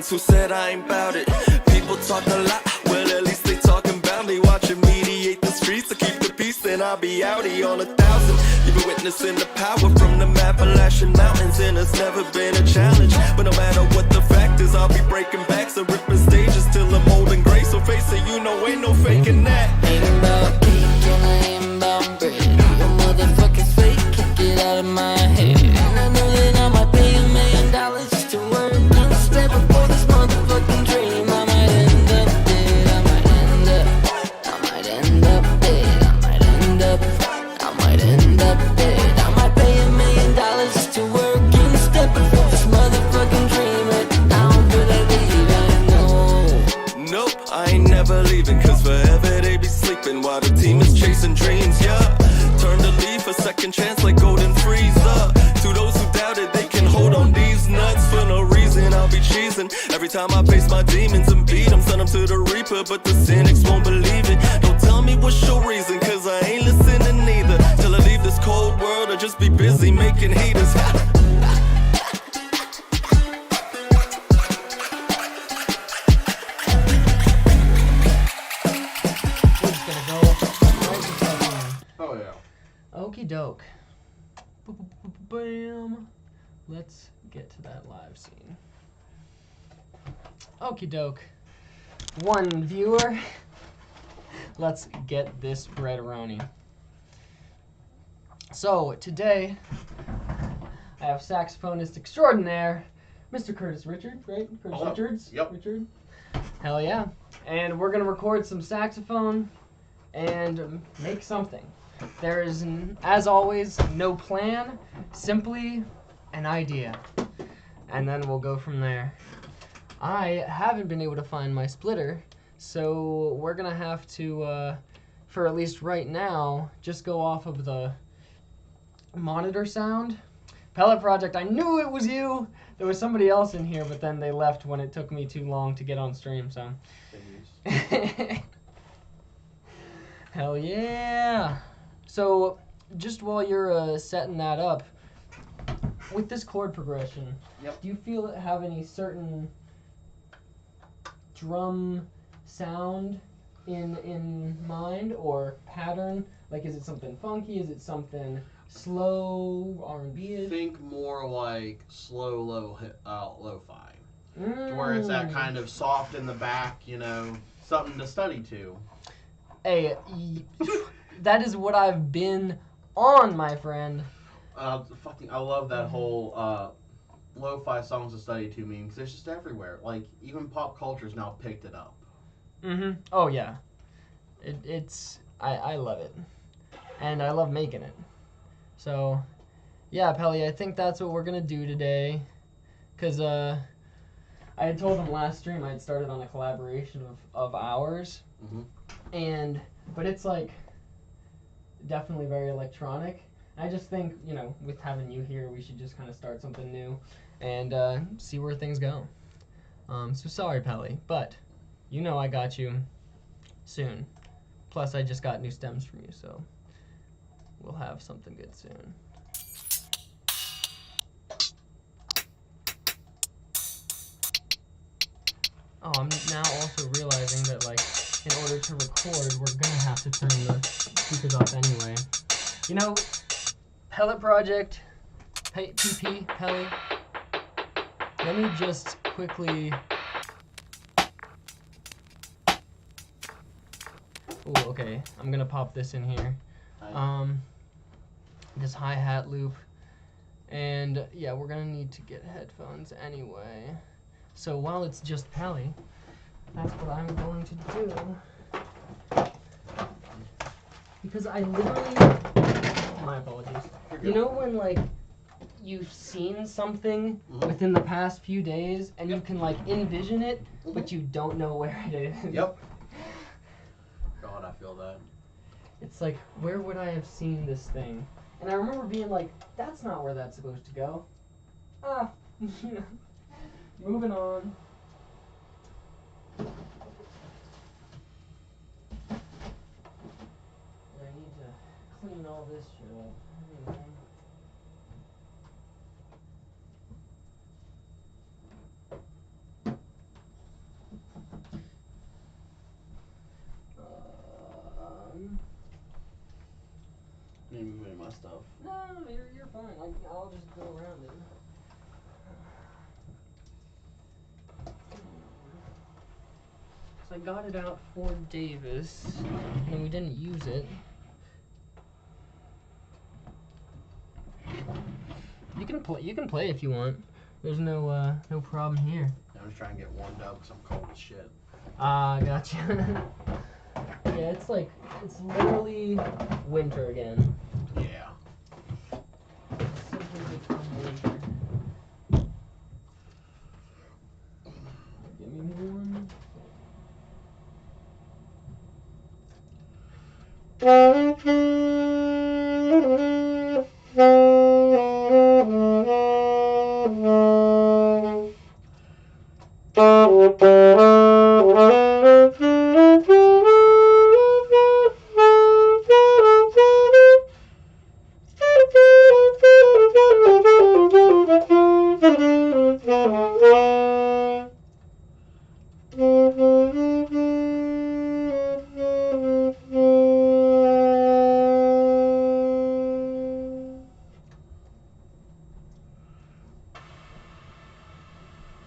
Who said I ain't bout it? People talk a lot, well at least they talking about me. Watching mediate the streets to keep the peace, then I'll be outie on 1,000. You've been witnessing the power from the Appalachian Mountains, and it's never been a challenge. But no matter what the fact is, I'll be breaking backs and ripping stages till I'm old and gray. So face it, you know ain't no faking that. Ain't about cake and I ain't about bread. Your motherfucking fake, kick it out of my head. And I know that I might pay $1 million to work instead before this motherfucking dream. I might end up dead, I might end up dead, I might end up dead. I might pay $1 million to work instead before this motherfucking dream. And I don't believe I know. Nope, I ain't never leaving, cause forever they be sleeping while the team is chasing dreams, yeah. Turn the leaf, a second chance like golden freezer. To those who doubted, they can hold on these nuts for no reason. I'll be cheesing every time I face my demons and beat them. Send them to the reaper, but the cynics won't believe it. Don't tell me what's your reason, cause I ain't listening neither. Till I leave this cold world or just be busy making heaters. Okie doke. Bam. Let's get to that live scene. Okie doke. One viewer. Let's get this bread-a-roni. So, today, I have saxophonist extraordinaire, Mr. Curtis Richard, right? Curtis Richards? Yep. Richard? Hell yeah. And we're going to record some saxophone and make something. There is, as always, no plan, simply an idea. And then we'll go from there. I haven't been able to find my splitter, so we're going to have to, for at least right now, just go off of the monitor sound. Pellet Project, I knew it was you! There was somebody else in here, but then they left when it took me too long to get on stream, so. Hell yeah! So, just while you're setting that up, with this chord progression, do you feel it have any certain drum sound in mind or pattern? Like, is it something funky? Is it something slow, R&B-ish? Think more like slow, lo-fi. To where it's that kind of soft in the back, you know, something to study to. Hey, that is what I've been on, my friend. I love that whole lo-fi songs to study to meme, because it's just everywhere. Like, even pop culture's now picked it up. Mm-hmm. Oh, yeah. I love it. And I love making it. So, yeah, Pelly, I think that's what we're going to do today. Because, I had told him last stream I had started on a collaboration of ours. Mm-hmm. But it's, like, definitely very electronic. I just think, you know, with having you here, we should just kind of start something new and see where things go. So sorry, Pelly, but you know I got you soon. Plus, I just got new stems from you, so we'll have something good soon. Oh, I'm now also realizing that, like, in order to record, we're gonna have to turn the speakers off anyway. You know, Pellet Project, PP, Pelly, let me just quickly... Ooh, okay, I'm gonna pop this in here. This hi-hat loop. And, yeah, we're gonna need to get headphones anyway. So while it's just Pelly, That's what I'm going to do. Because I literally, my apologies. You know when like you've seen something within the past few days and you can like envision it, but you don't know where it is? Yep. God, I feel that. It's like, where would I have seen this thing? And I remember being like, that's not where that's supposed to go. Ah. Moving on. I need to clean all this shit up. Anyway. Need to move any of my stuff. No, you're fine. I'll just go around it. So I got it out for Davis, and we didn't use it. You can play if you want. There's no problem here. I'm just trying to get warmed up because I'm cold as shit. Ah, gotcha. Yeah, it's literally winter again. Yeah. It's simply become winter. Give me one.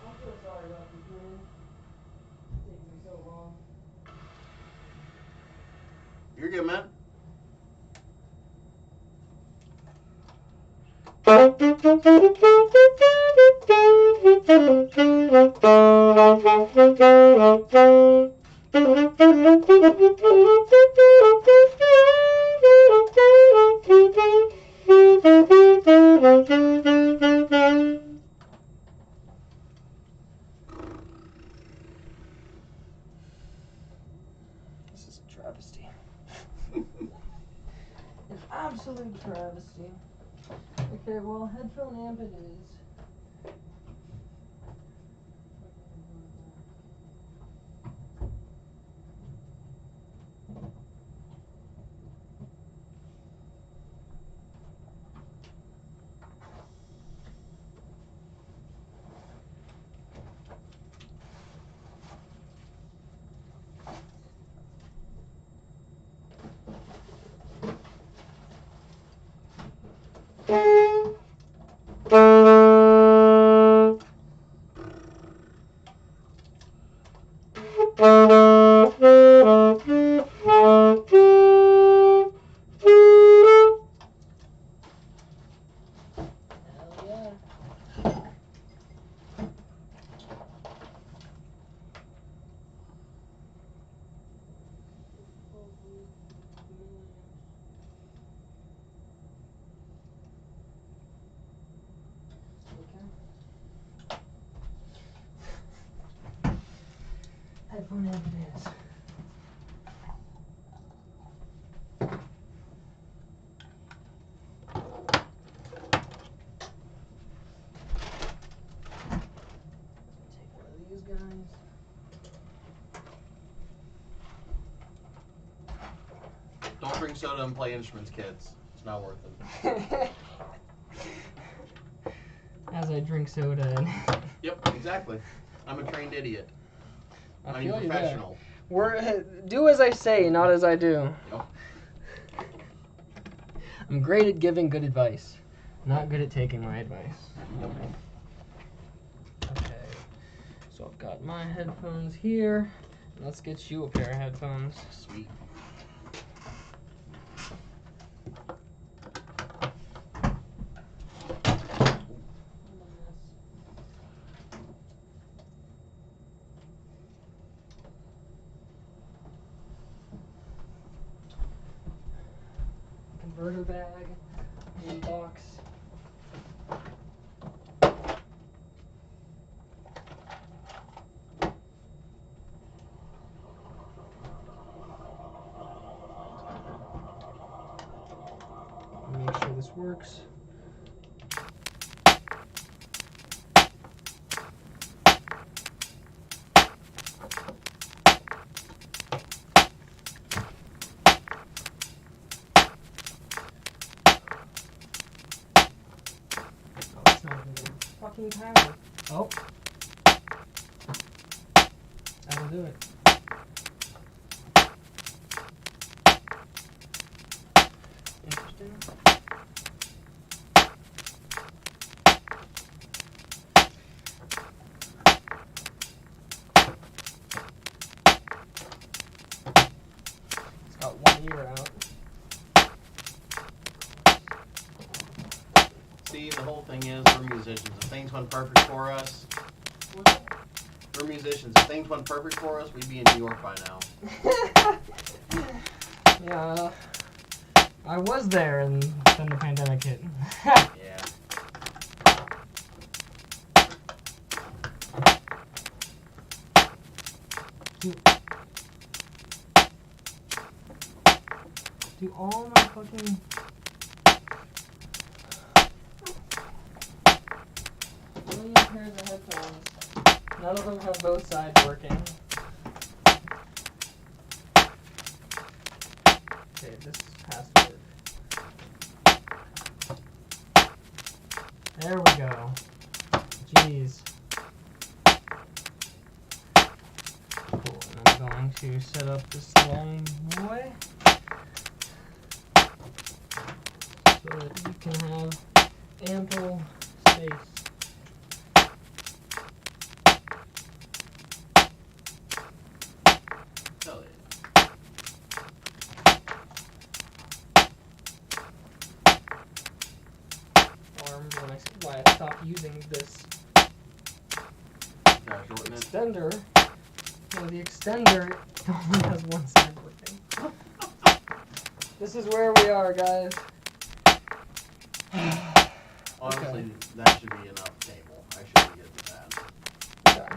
I'm so sorry about this, man. It's taking me so long. You're good, man. This is a travesty. An absolute travesty. Okay, well, headphone amp it is. Hell yeah. Headphone amp it is. Take one of these guys. Don't drink soda and play instruments, kids. It's not worth it. As I drink soda and Yep, exactly. I'm a trained idiot. I I'm feel a you there. professional. Do as I say, not as I do. Yep. I'm great at giving good advice, not good at taking my advice. Okay, so I've got my headphones here. Let's get you a pair of headphones. Sweet. converter bag in box. Make sure this works. Fucking power. Oh. That'll do it. Interesting. It's got one ear out. See, the whole thing is, we're musicians. If things went perfect for us, we're musicians. If things went perfect for us, we'd be in New York by now. Yeah, I was there, and then the pandemic hit. Yeah. Do all my fucking... million pairs of headphones. None of them have both sides working. Okay, this has to work. There we go. Jeez. Cool, and I'm going to set up this long boy so that you can have ample space. Hell yeah. Why I stopped using this Shorten it. extender. No, the extender only has one side working. This is where we are, guys. Honestly, that should be enough cable. I should be good with that. Okay.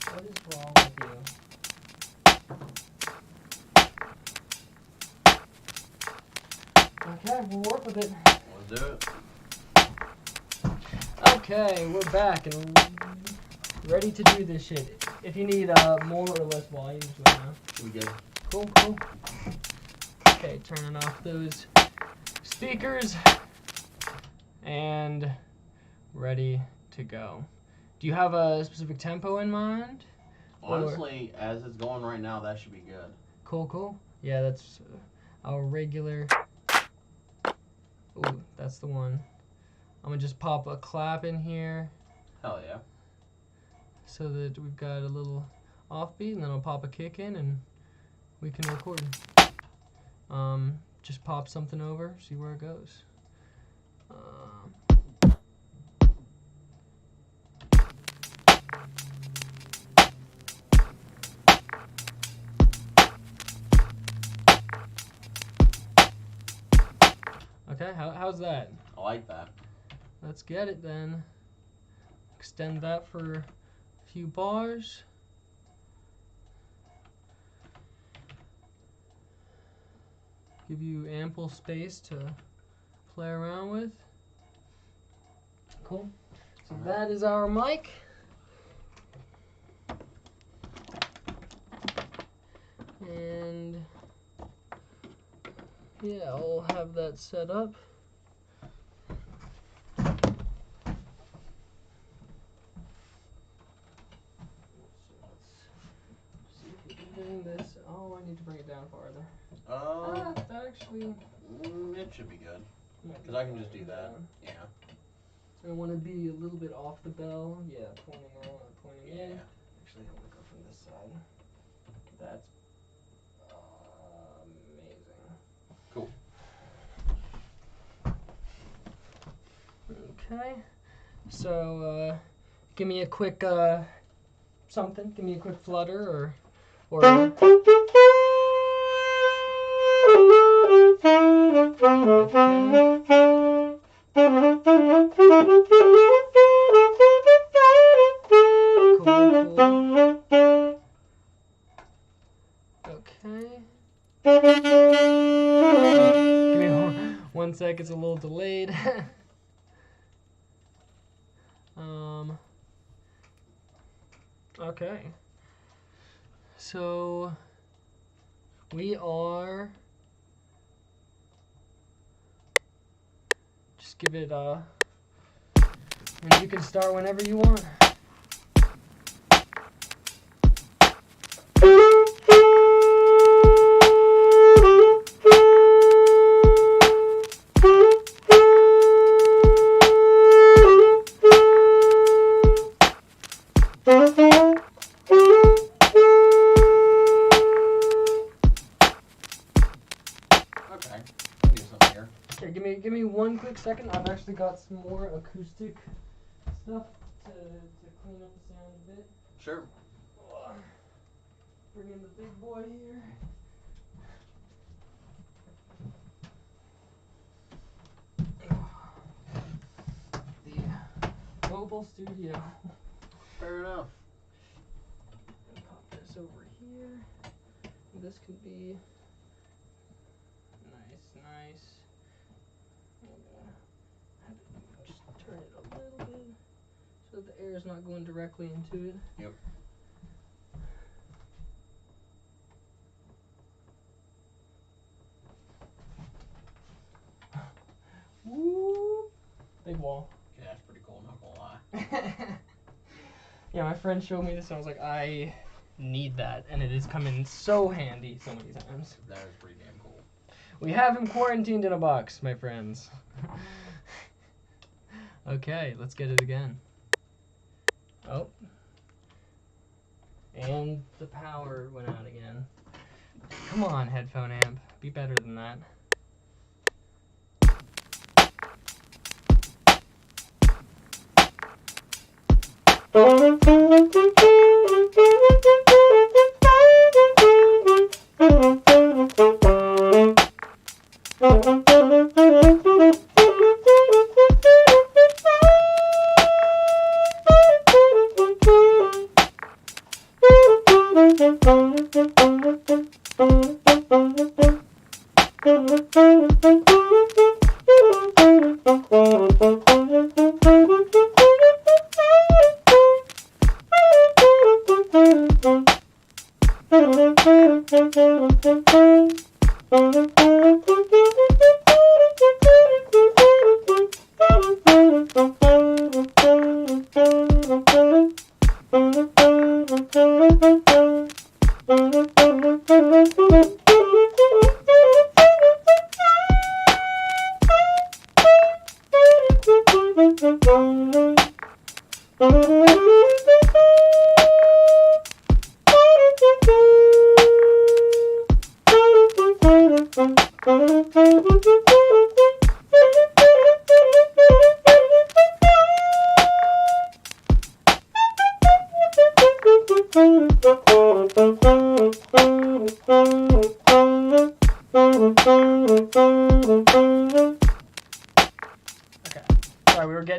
What is wrong with you? Okay, we'll work with it. Let's do it. Okay, we're back and ready to do this shit. If you need more or less volume, just let me know. Should be good. Cool, cool. Okay, turning off those speakers and ready to go. Do you have a specific tempo in mind? Honestly, as it's going right now, that should be good. Cool, cool. Yeah, that's our regular. Ooh, that's the one. I'm gonna just pop a clap in here Hell yeah. so that we've got a little offbeat, and then I'll pop a kick in and we can record. Just pop something over, see where it goes. Okay, how's that? I like that. Let's get it then. Extend that for a few bars. Give you ample space to play around with. Cool. So that is our mic. And yeah, I'll have that set up. See if we can bring this. Oh, I need to bring it down farther. That actually. It should be good. Because I can just do that. Yeah. I want to be a little bit off the bell. Yeah, pointing out, pointing in. Actually, I'm going to go from this side. That's amazing. Cool. Okay. So, give me a quick something. Give me a quick flutter or. Cool. Okay. Give me one sec, it's a little delayed. Okay. So we are just give it and you can start whenever you want. Give me one quick second. I've actually got some more acoustic stuff to clean up the sound a bit. Sure. Bring in the big boy here. The mobile studio. Fair enough. Pop this over here. This could be nice. Just turn it a little bit so the air is not going directly into it. Yep. Woo! Big wall. Yeah, that's pretty cool, not gonna lie. Yeah, my friend showed me this and I was like, I need that, and it has come in so handy so many times. That is pretty damn cool. We have him quarantined in a box, my friends. Okay, let's get it again. Oh. And the power went out again. Come on, headphone amp. Be better than that.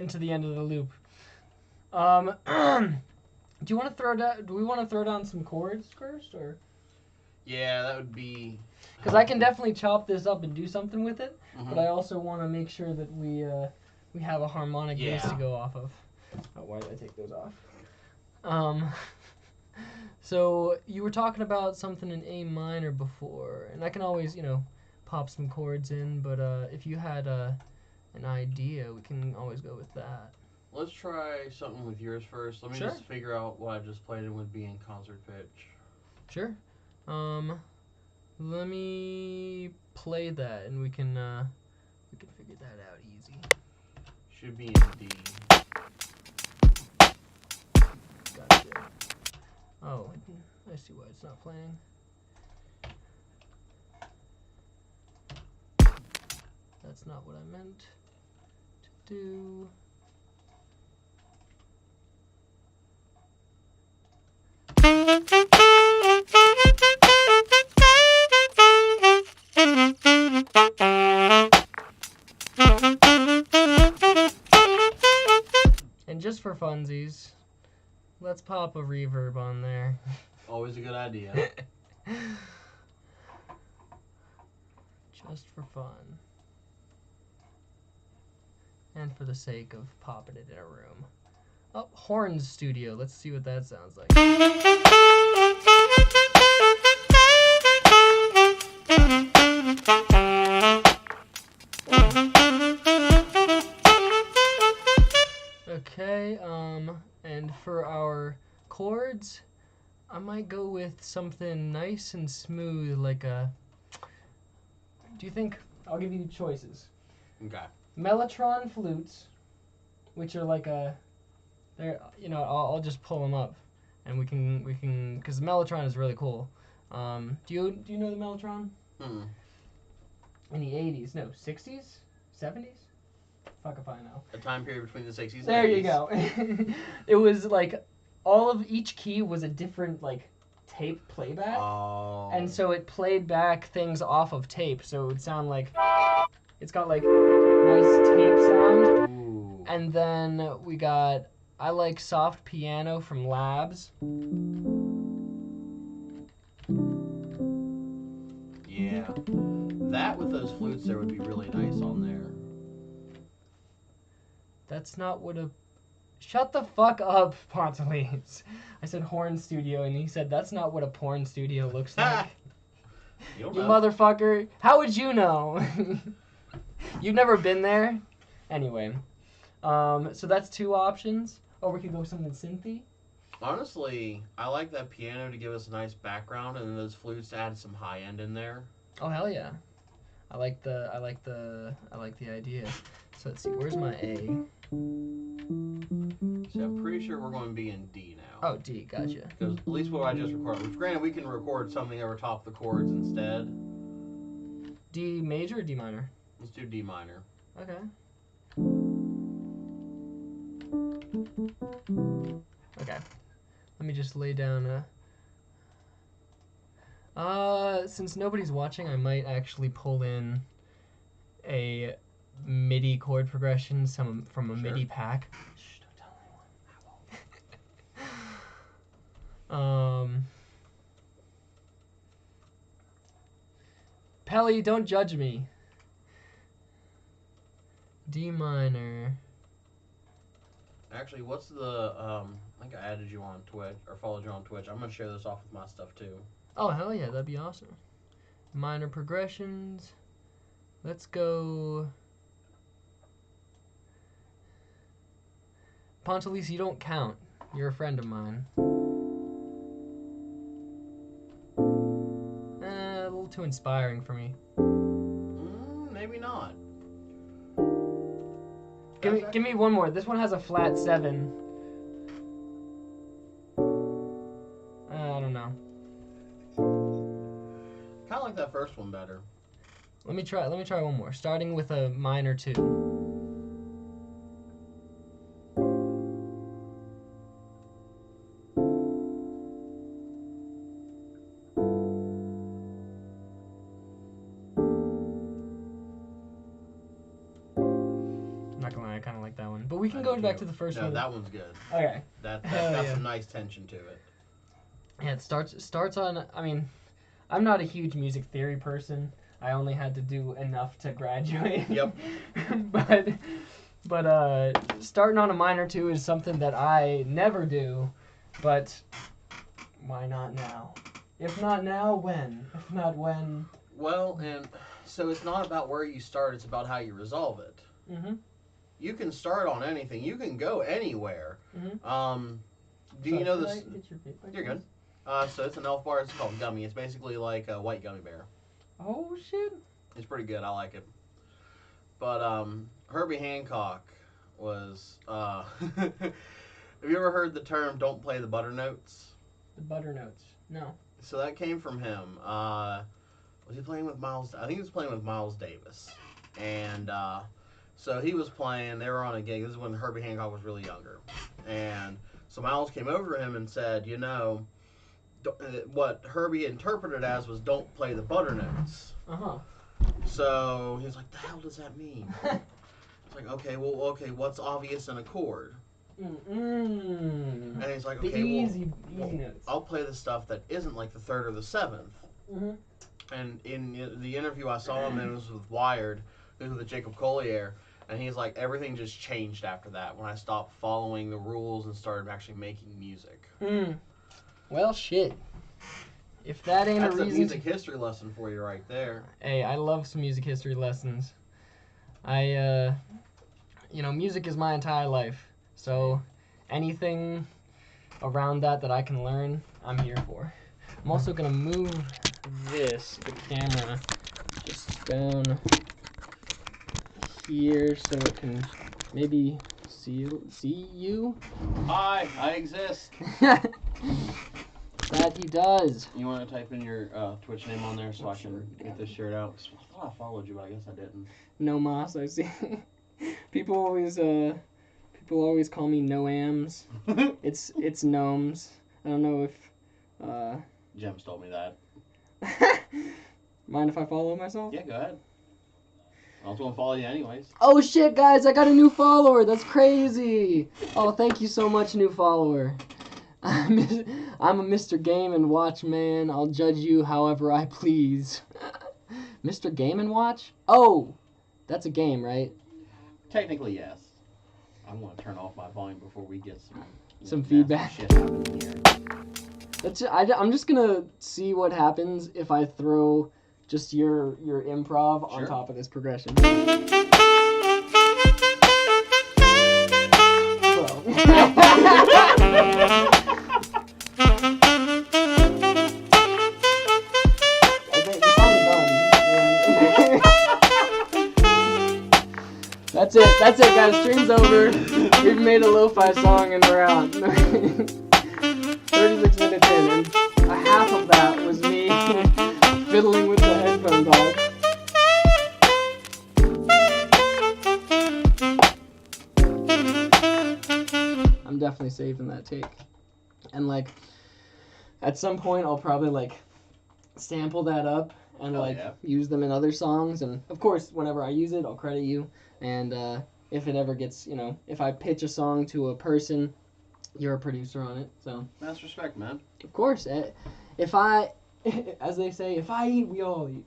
To the end of the loop. Do we want to throw down some chords first, or? Yeah, that would be. Because I can definitely chop this up and do something with it, but I also want to make sure that we have a harmonic base to go off of. Oh, why did I take those off? So you were talking about something in A minor before, and I can always pop some chords in, but if you had an idea, we can always go with that. Let's try something with yours first. Let me just figure out what I just played in would be in concert pitch. Sure. Let me play that, and we can figure that out easy. Should be in D. Gotcha. Oh, I see why it's not playing. That's not what I meant to do. And just for funsies, let's pop a reverb on there. Always a good idea. Just for fun. And for the sake of popping it in a room. Oh, Horns Studio. Let's see what that sounds like. Okay, and for our chords, I might go with something nice and smooth, like a... Do you think... I'll give you choices. Okay. Melotron Flutes, which are like a... They're, you know, I'll just pull them up, and we can, because Melotron is really cool. Do you know the Melotron? Mm-mm. In the 80s, no, 60s, 70s. Fuck if I know. A time period between the 60s and There 80s. you go. It was like all of each key was a different like tape playback, Oh. and so it played back things off of tape, so it would sound like it's got like nice tape sound. Ooh. And then we got I like soft piano from Labs. Yeah. That with those flutes there would be really nice on there. That's not what a... Shut the fuck up, Pontalese. I said horn studio, and he said that's not what a porn studio looks like. You don't You know. motherfucker. How would you know? You've never been there? Anyway. So that's two options. Or we could go something synthy. Honestly, I like that piano to give us a nice background, and then those flutes to add some high end in there. Oh, hell yeah. I like the idea. So let's see, where's my A? So I'm pretty sure we're going to be in D now. Oh, D, gotcha. Because at least what I just recorded. Which granted, we can record something over top the chords instead. D major or D minor? Let's do D minor. Okay. Okay. Let me just lay down since nobody's watching, I might actually pull in a MIDI chord progression from a Sure. MIDI pack. Shh, don't tell anyone. Pelly, don't judge me. D minor. Actually, what's the, I think I added you on Twitch, or followed you on Twitch. I'm going to share this off with my stuff too. Oh, hell yeah, that'd be awesome. Minor progressions. Let's go... Pontalese, you don't count. You're a friend of mine. A little too inspiring for me. Maybe not. Give me one more. This one has a flat 7. I don't know. Kind of like that first one better. Let me try one more. Starting with a minor 2. I'm not gonna lie, I kind of like that one. But we can go back to the first No, one. that one's good. Okay. That's Hell got yeah. some nice tension to it. Yeah, it starts on. I mean, I'm not a huge music theory person. I only had to do enough to graduate. Yep. but starting on a minor 2 is something that I never do. But why not now? If not now, when? If not when? Well, and so it's not about where you start, it's about how you resolve it. Mm-hmm. You can start on anything. You can go anywhere. Mm-hmm. Do you know this? Get your feedback, You're good. please? So it's an elf bar. It's called Gummy. It's basically like a white gummy bear. Oh shit. It's pretty good. I like it. But Herbie Hancock was. Have you ever heard the term "don't play the butter notes"? The butter notes. No. So that came from him. Was he playing with Miles? I think he was playing with Miles Davis. And so he was playing. They were on a gig. This is when Herbie Hancock was really younger. And so Miles came over to him and said, you know, what Herbie interpreted as was don't play the butter notes. So he was like, the hell does that mean? It's like, okay, what's obvious in a chord? And he's like, okay, easy notes. I'll play the stuff that isn't like the third or the seventh. And in the interview I saw him, and it was with Wired, it was with Jacob Collier, and he's like, everything just changed after that when I stopped following the rules and started actually making music. Well, shit. If that ain't That's a reason... That's a music history lesson for you right there. Hey, I love some music history lessons. Music is my entire life. So anything around that I can learn, I'm here for. I'm also going to move the camera, just down here so it can maybe see you. Hi, I exist. That he does. You want to type in your Twitch name on there so I can get this shirt out? I thought I followed you, but I guess I didn't. No Mas, I see. People always call me Noams. It's Gnomes. I don't know if Gems told me that. Mind if I follow myself? Yeah, go ahead. I was gonna follow you anyways. Oh shit, guys! I got a new follower. That's crazy. Oh, thank you so much, new follower. I'm a Mr. Game and Watch man. I'll judge you however I please. Mr. Game and Watch? Oh, that's a game, right? Technically, yes. I'm gonna turn off my volume before we get some feedback. Shit happening here. I'm just gonna see what happens if I throw just your improv on top of this progression. That's it, guys. Stream's over. We've made a lo-fi song and we're out. 36 minutes in, and a half of that was me fiddling with the headphone dog. I'm definitely saving that take. And at some point I'll probably sample that up and use them in other songs, and of course whenever I use it I'll credit you, and if it ever gets, if I pitch a song to a person, you're a producer on it, so. That's respect, man. Of course. If I, as they say, if I eat, we all eat.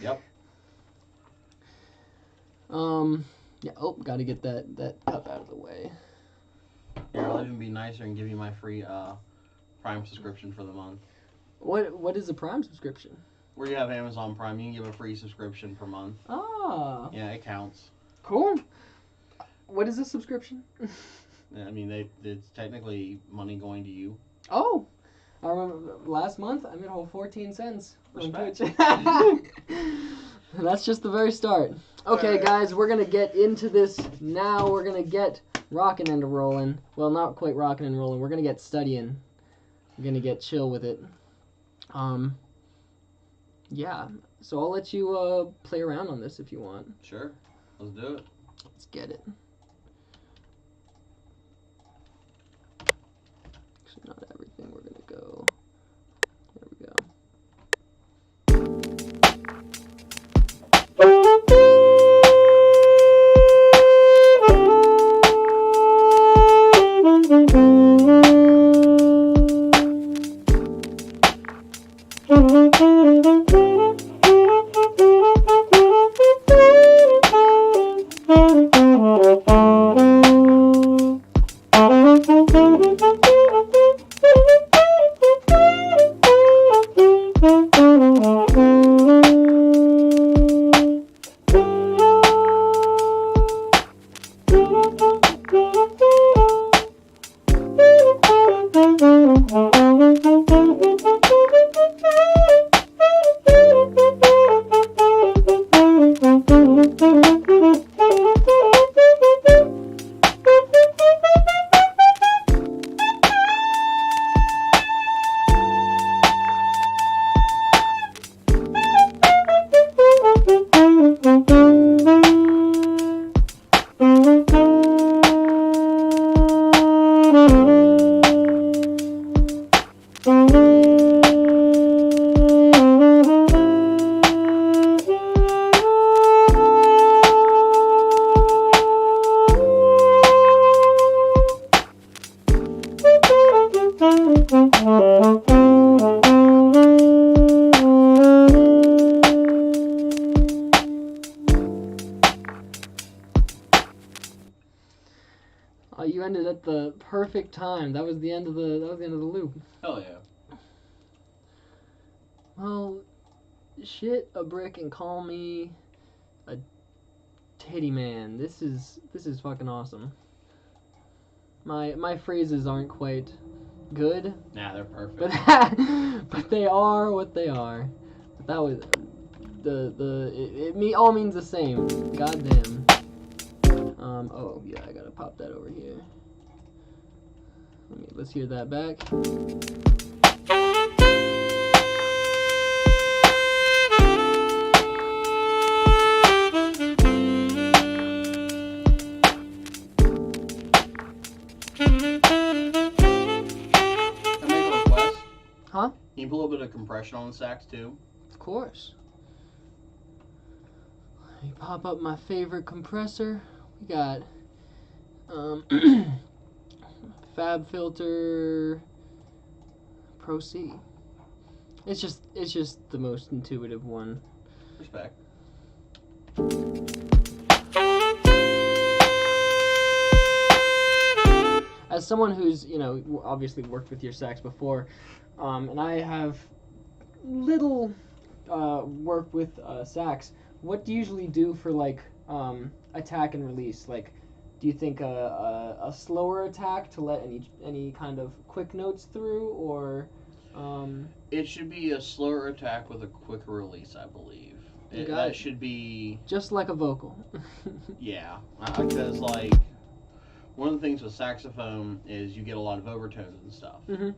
Yep. Yeah. Oh, gotta get that cup out of the way. Here, I'll even be nicer and give you my free Prime subscription for the month. What is a Prime subscription? Where you have Amazon Prime, you can give a free subscription per month. Ah. Yeah, it counts. Cool. What is a subscription? I mean, it's technically money going to you. Oh, I remember last month I made a whole 14 cents on Twitch. That's just the very start. Okay, guys, we're gonna get into this now. We're gonna get rocking and rolling. Well, not quite rocking and rolling. We're gonna get studying. We're gonna get chill with it. Yeah. So I'll let you play around on this if you want. Sure. Let's do it. Let's get it. Actually, not everything. We're gonna go. There we go. Oh, you ended at the perfect time. That was the end of the loop. Hell yeah. Well, shit a brick and call me a titty man. This is fucking awesome. My phrases aren't quite good. Nah, they're perfect. But they are what they are. But that was it all means the same. Goddamn. Oh yeah, I gotta pop that over here. Let's hear that back. Huh? Can you put a little bit of compression on the sax too? Of course. Let me pop up my favorite compressor. We got Fab Filter Pro C. It's just the most intuitive one. Respect. As someone who's, obviously worked with your sax before, and I have little work with sax, what do you usually do for, like, attack and release? Like, do you think a slower attack to let any kind of quick notes through, or... It should be a slower attack with a quicker release, I believe. That should be... Just like a vocal. Yeah, because, like, one of the things with saxophone is you get a lot of overtones and stuff. Mm-hmm.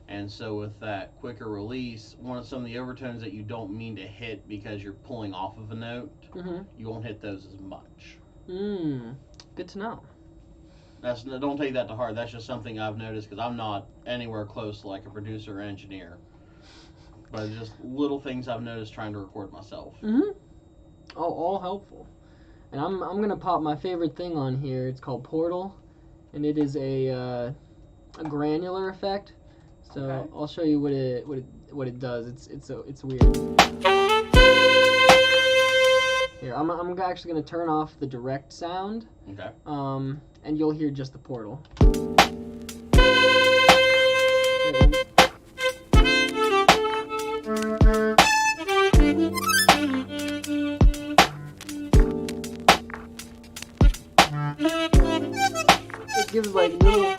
And so with that quicker release, some of the overtones that you don't mean to hit because you're pulling off of a note, Mm-hmm. you won't hit those as much. Good to know. Don't take that to heart. That's just something I've noticed because I'm not anywhere close to like a producer or engineer. But it's just little things I've noticed trying to record myself. Mm-hmm. Oh, all helpful. And I'm gonna pop my favorite thing on here. It's called Portal, and it is a granular effect. So Okay. I'll show you what it does. It's weird. Here, I'm actually gonna turn off the direct sound. Okay. And you'll hear just the portal. It gives like little.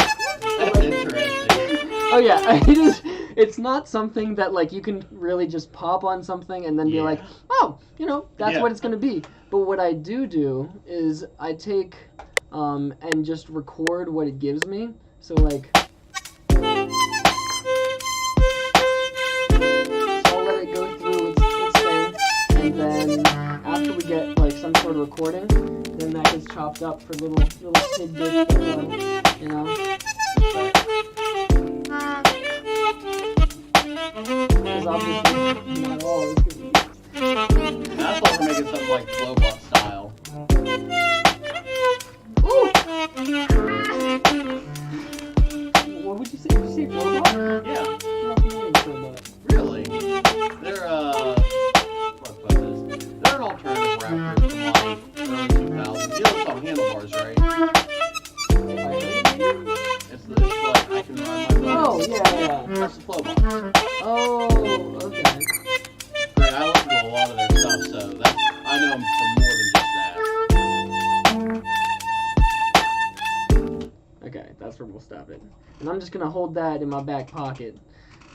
That's interesting. Oh yeah, it is. It's not something that like you can really just pop on something and then be like, oh, that's what it's gonna be. But what I do is I take and just record what it gives me. So like, so I'll let it go through its thing, and then after we get like some sort of recording, then that gets chopped up for little tidbits, Because obviously not all is gonna be. I thought we were making something like Flowbot style. Ooh! What would you say? Did you say robot? Yeah. You're not familiar with robot. Really? They're they're an alternative rapper from like early 2000s. You know the song Handlebars, right? It's like I can ride my Oh, boat. yeah. That's the Flowbot. Oh, okay. Great, I listen to a lot of their stuff, so I know them for more than just that. Okay, that's where we'll stop it. And I'm just gonna hold that in my back pocket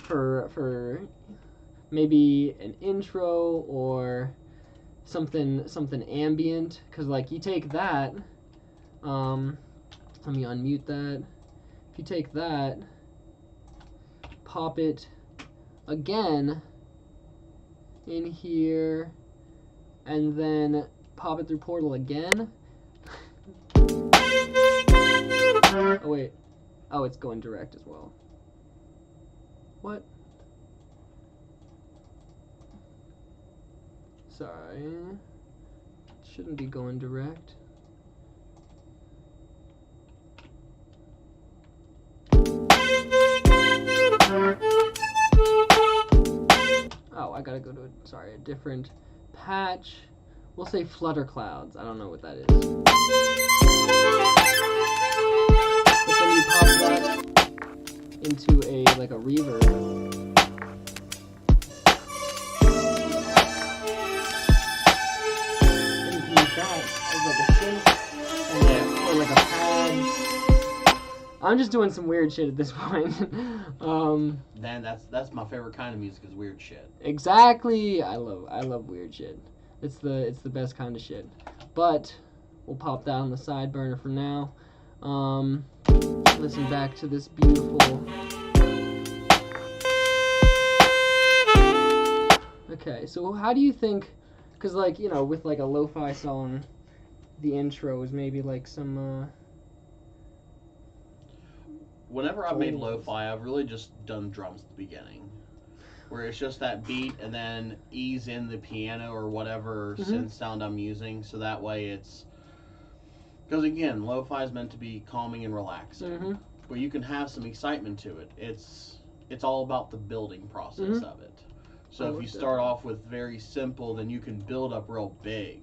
for maybe an intro or something ambient. Cause like you take that, let me unmute that. If you take that, pop it again in here, and then pop it through Portal again. Oh wait. Oh, it's going direct as well. What? Sorry. Shouldn't be going direct. Oh, I gotta go to a different patch. We'll say Flutter Clouds. I don't know what that is. into a like a reverb. And you can use that as like a synth and or like a pad. I'm just doing some weird shit at this point. Man, that's my favorite kind of music is weird shit. Exactly. I love weird shit. It's the best kind of shit. But we'll pop that on the side burner for now. Listen back to this beautiful. Okay, so how do you think? Because like with like a lo-fi song, the intro is maybe like some. Whenever I've made lo-fi, I've really just done drums at the beginning, where it's just that beat and then ease in the piano or whatever synth sound I'm using, so that way it's. Because again, lo-fi is meant to be calming and relaxing, but you can have some excitement to it. It's all about the building process of it. So if you start off with very simple, then you can build up real big.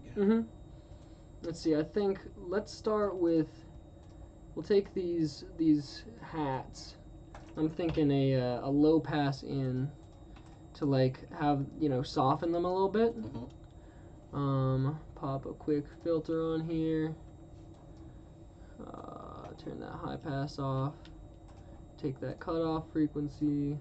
Let's see. I think let's start with. We'll take these hats. I'm thinking a low pass in to like have soften them a little bit. Pop a quick filter on here. Turn that high pass off. Take that cutoff frequency.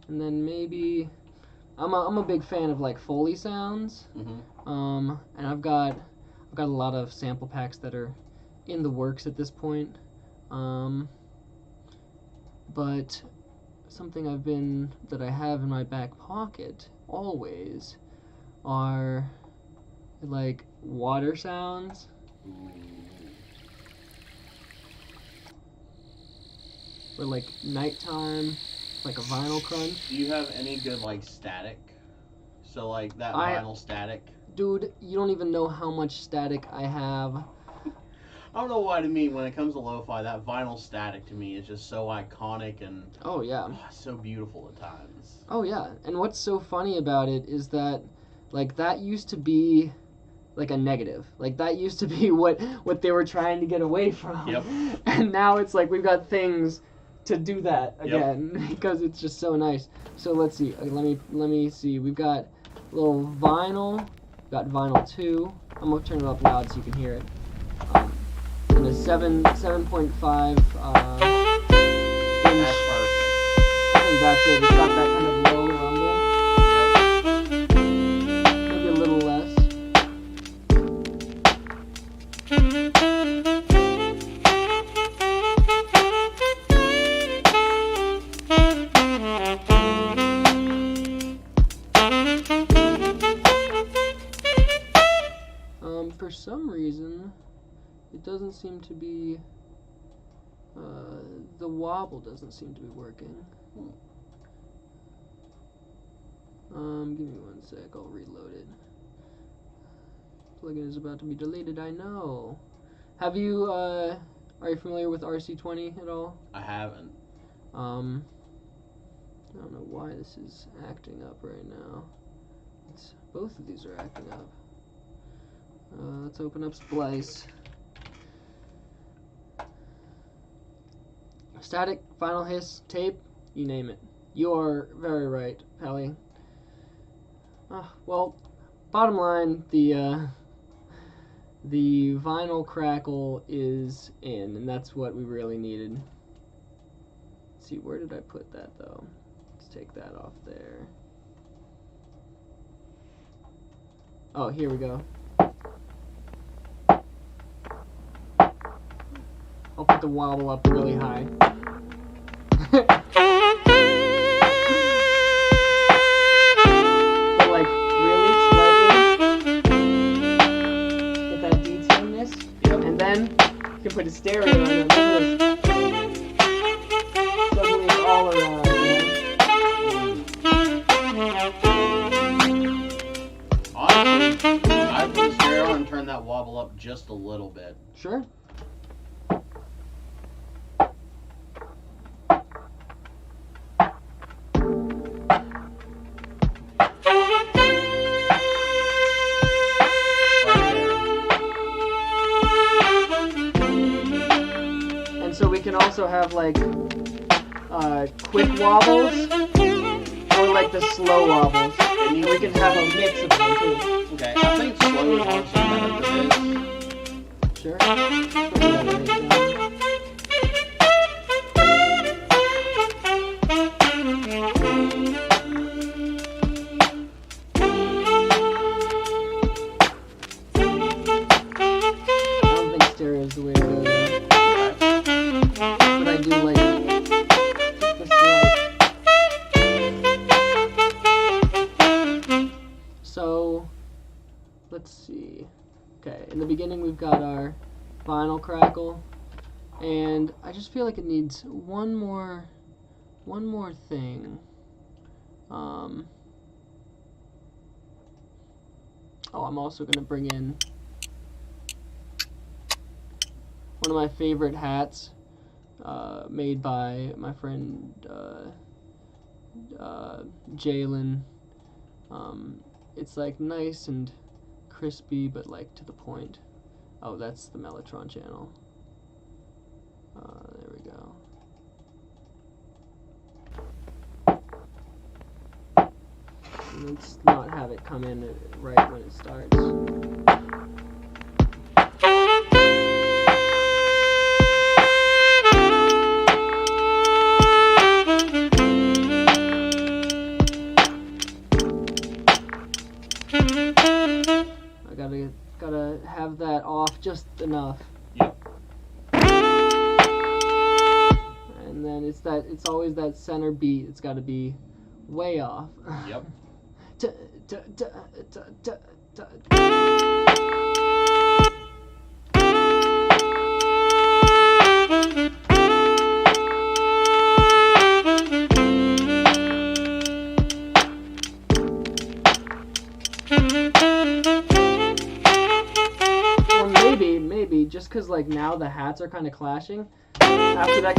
And then maybe I'm a big fan of like Foley sounds. And I've got a lot of sample packs that are in the works at this point. But something that I have in my back pocket always are like water sounds. Or like nighttime, like a vinyl crunch. Do you have any good like static? So like that vinyl static? Dude, you don't even know how much static I have. I don't know why to me, when it comes to lo-fi, that vinyl static to me is just so iconic and so beautiful at times. Oh yeah, and what's so funny about it is that like that used to be like a negative. Like that used to be what they were trying to get away from. Yep. And now it's like we've got things to do that again because it's just so nice. So let's see. Let me see. We've got a little vinyl. We've got vinyl 2. I'm gonna turn it up loud so you can hear it. And a 7.5 inch. That's perfect. I think that's it. It's got that kind of low rumble. Maybe a little less. For some reason, it doesn't seem to be, the wobble doesn't seem to be working. Give me 1 sec, I'll reload it. Plugin is about to be deleted, I know. Have you, are you familiar with RC20 at all? I haven't. I don't know why this is acting up right now. Both of these are acting up. Let's open up Splice. Static, final hiss, tape, you name it. You are very right, Pally. Well, bottom line, the vinyl crackle is in, and that's what we really needed. Let's see, where did I put that though? Let's take that off there. Oh, here we go. I'll put the wobble up really high. But like really slightly. Get that detailness. And then you can put a stereo on it. Suddenly it's all around. Honestly, I'd put a stereo and turn that wobble up just a little bit. Sure. we can also have like quick wobbles or like the slow wobbles. And we can have a mix of them too. Okay, I think slow is honestly better than this. Sure. Is the way to go there. But I do like the slide. So let's see. Okay, in the beginning we've got our vinyl crackle, and I just feel like it needs one more thing. Oh, I'm also gonna bring in one of my favorite hats, made by my friend Jalen. It's like nice and crispy, but like to the point. Oh, that's the Melotron channel. There we go. And let's not have it come in right when it starts. Gotta have that off just enough. Yep. And then it's always that center beat. It's got to be way off. Yep. Maybe just because like now the hats are kind of clashing. After that,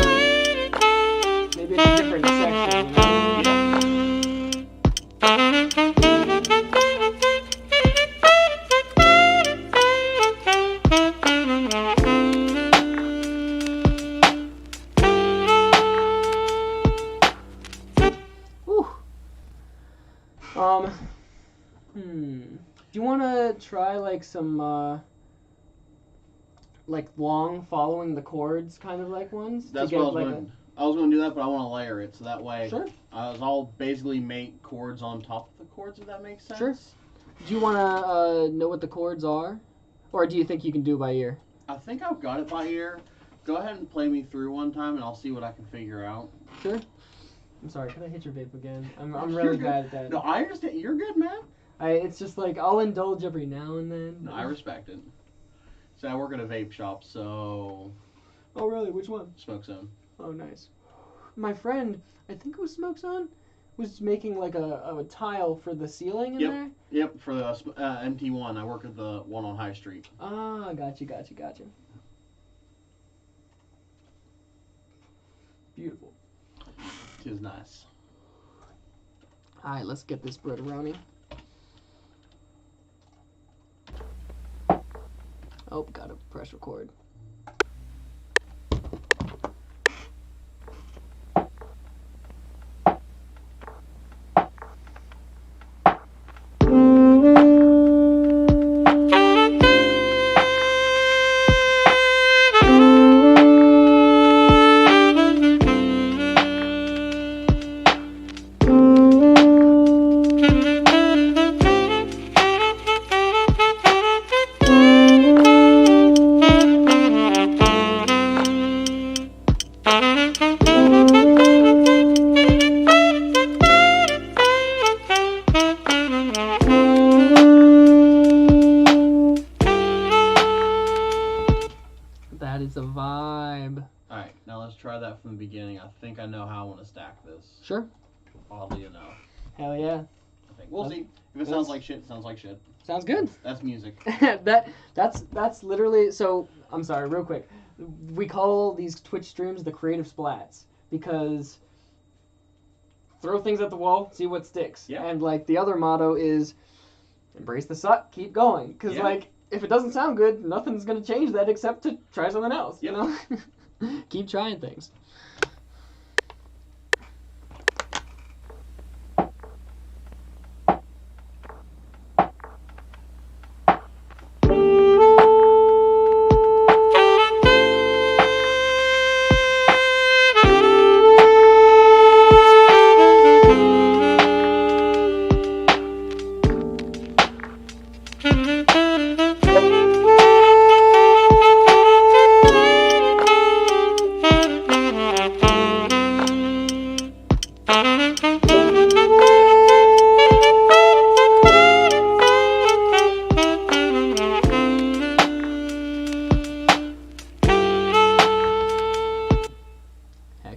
maybe it's a different section. You know? Do you want to try like some like long following the chords kind of like ones? That's what I was going. I was going to do that, but I want to layer it so that way. Sure. I'll basically make chords on top of the chords, if that makes sense. Sure. Do you want to know what the chords are, or do you think you can do it by ear? I think I've got it by ear. Go ahead and play me through one time, and I'll see what I can figure out. Sure. I'm sorry. Can I hit your vape again? I'm really bad at that. No, I understand. You're good, man. It's just like I'll indulge every now and then. No, I respect it. So I work at a vape shop, so... Oh, really? Which one? Smoke Zone. Oh, nice. My friend, I think it was Smoke Zone, was making like a tile for the ceiling in there. Yep, for the MT1. I work at the one on High Street. Ah, gotcha. Beautiful. Tis nice. All right, let's get this bread-a-roni. Oh, gotta press record. That is a vibe. Alright, now let's try that from the beginning. I think I know how I want to stack this. Sure. Oddly enough. Hell yeah. I think we'll see. If it sounds like shit, it sounds like shit. Sounds good. That's music. That's literally, so I'm sorry, real quick. We call these Twitch streams the creative splats because throw things at the wall, see what sticks. Yeah. And like the other motto is embrace the suck, keep going. Because like if it doesn't sound good, nothing's gonna change that except to try something else. You know. Keep trying things.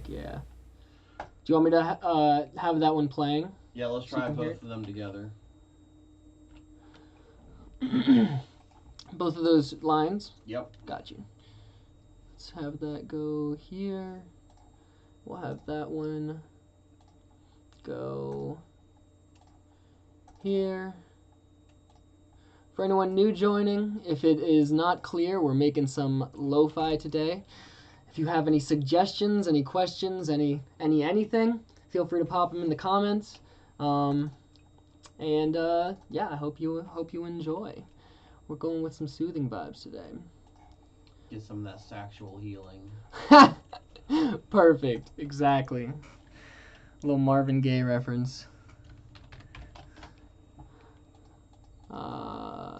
Yeah. Do you want me to have that one playing? Yeah, let's So you try can hear both of them together. Both of those lines? Yep. Got you. Let's have that go here. We'll have that one go here. For anyone new joining, if it is not clear, we're making some lo-fi today. If you have any suggestions, any questions, anything, feel free to pop them in the comments. Yeah, I hope you enjoy. We're going with some soothing vibes today. Get some of that sexual healing. Perfect, exactly. A little Marvin Gaye reference.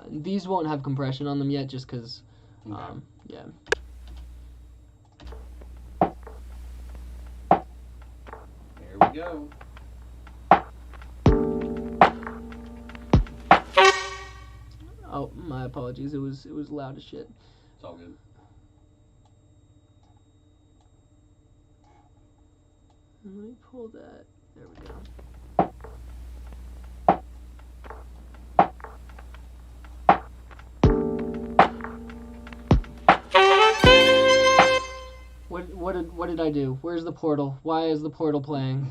These won't have compression on them yet, just because, Okay. yeah. There we go. Oh, my apologies. It was loud as shit. It's all good. Let me pull that. There we go. What did I do? Where's the portal? Why is the portal playing?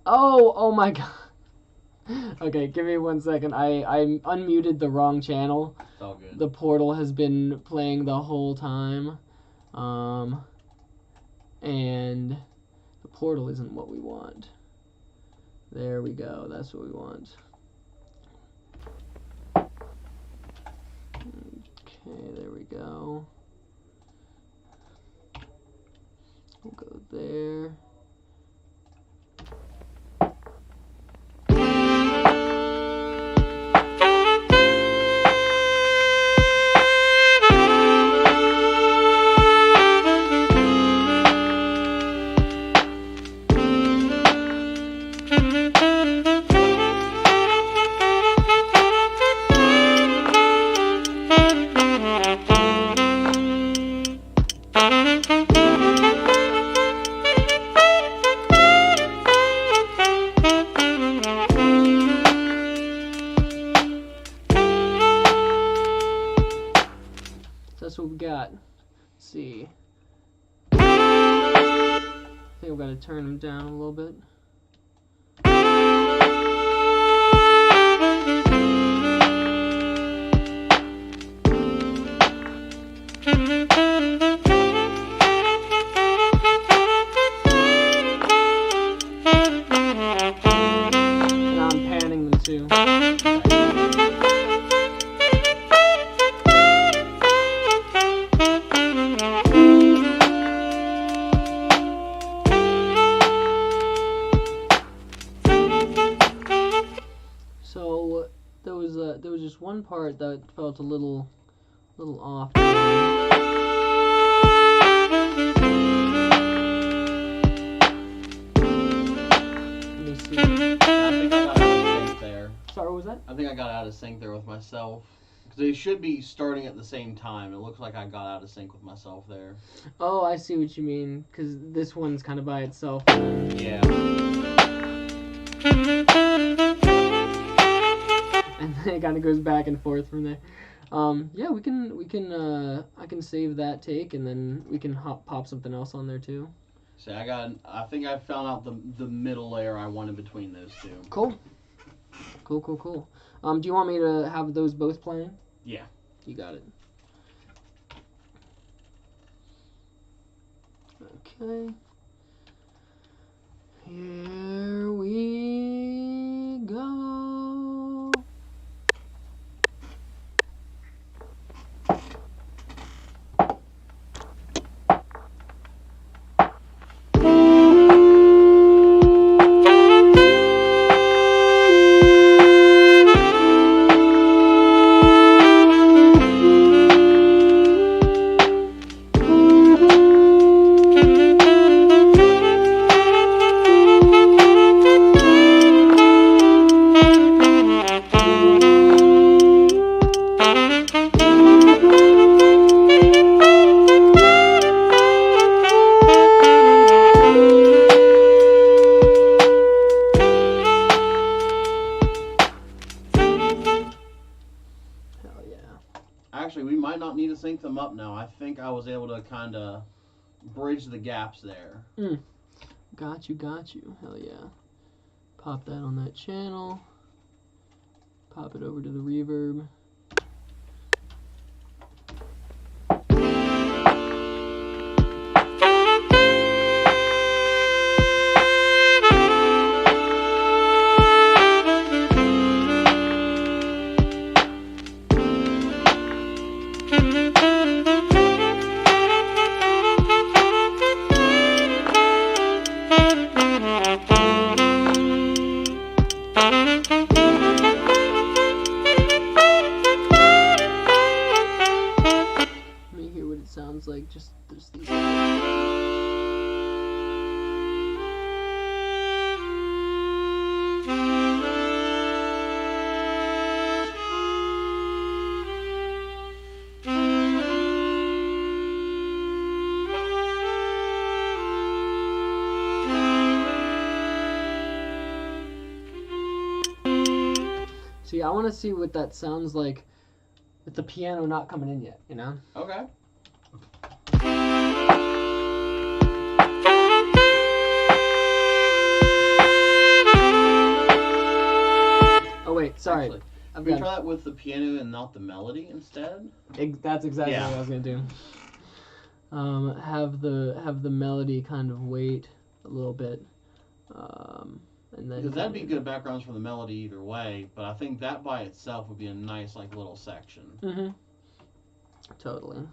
Oh my god. Okay, give me 1 second. I unmuted the wrong channel. It's all good. The portal has been playing the whole time. And the portal isn't what we want. There we go. That's what we want. Okay, there we go. We'll go there. That's what we got. Let's see. I think we've got to turn them down a little bit. And I'm panning them too. So there was just one part that felt a little off. Let me see. I think I got out of sync there. Sorry, what was that? I think I got out of sync there with myself. Because they should be starting at the same time. It looks like I got out of sync with myself there. Oh, I see what you mean. Because this one's kind of by itself. Yeah. And then it kind of goes back and forth from there. Yeah, we can. I can save that take, and then we can pop something else on there too. See, I think I found out the middle layer I wanted between those two. Cool. Do you want me to have those both playing? Yeah. You got it. Okay. Here we go. Actually, we might not need to sync them up now. I think I was able to kind of bridge the gaps there. Got you. Hell yeah. Pop that on that channel. Pop it over to the reverb. Sounds like just there's these. See, I want to see what that sounds like with the piano not coming in yet, you know? Okay. Oh wait, sorry. Actually, can we try that with the piano and not the melody instead? That's exactly what I was gonna do. Have the melody kind of wait a little bit, and then. Because that'd be good backgrounds for the melody either way. But I think that by itself would be a nice like little section. Mm-hmm. Totally.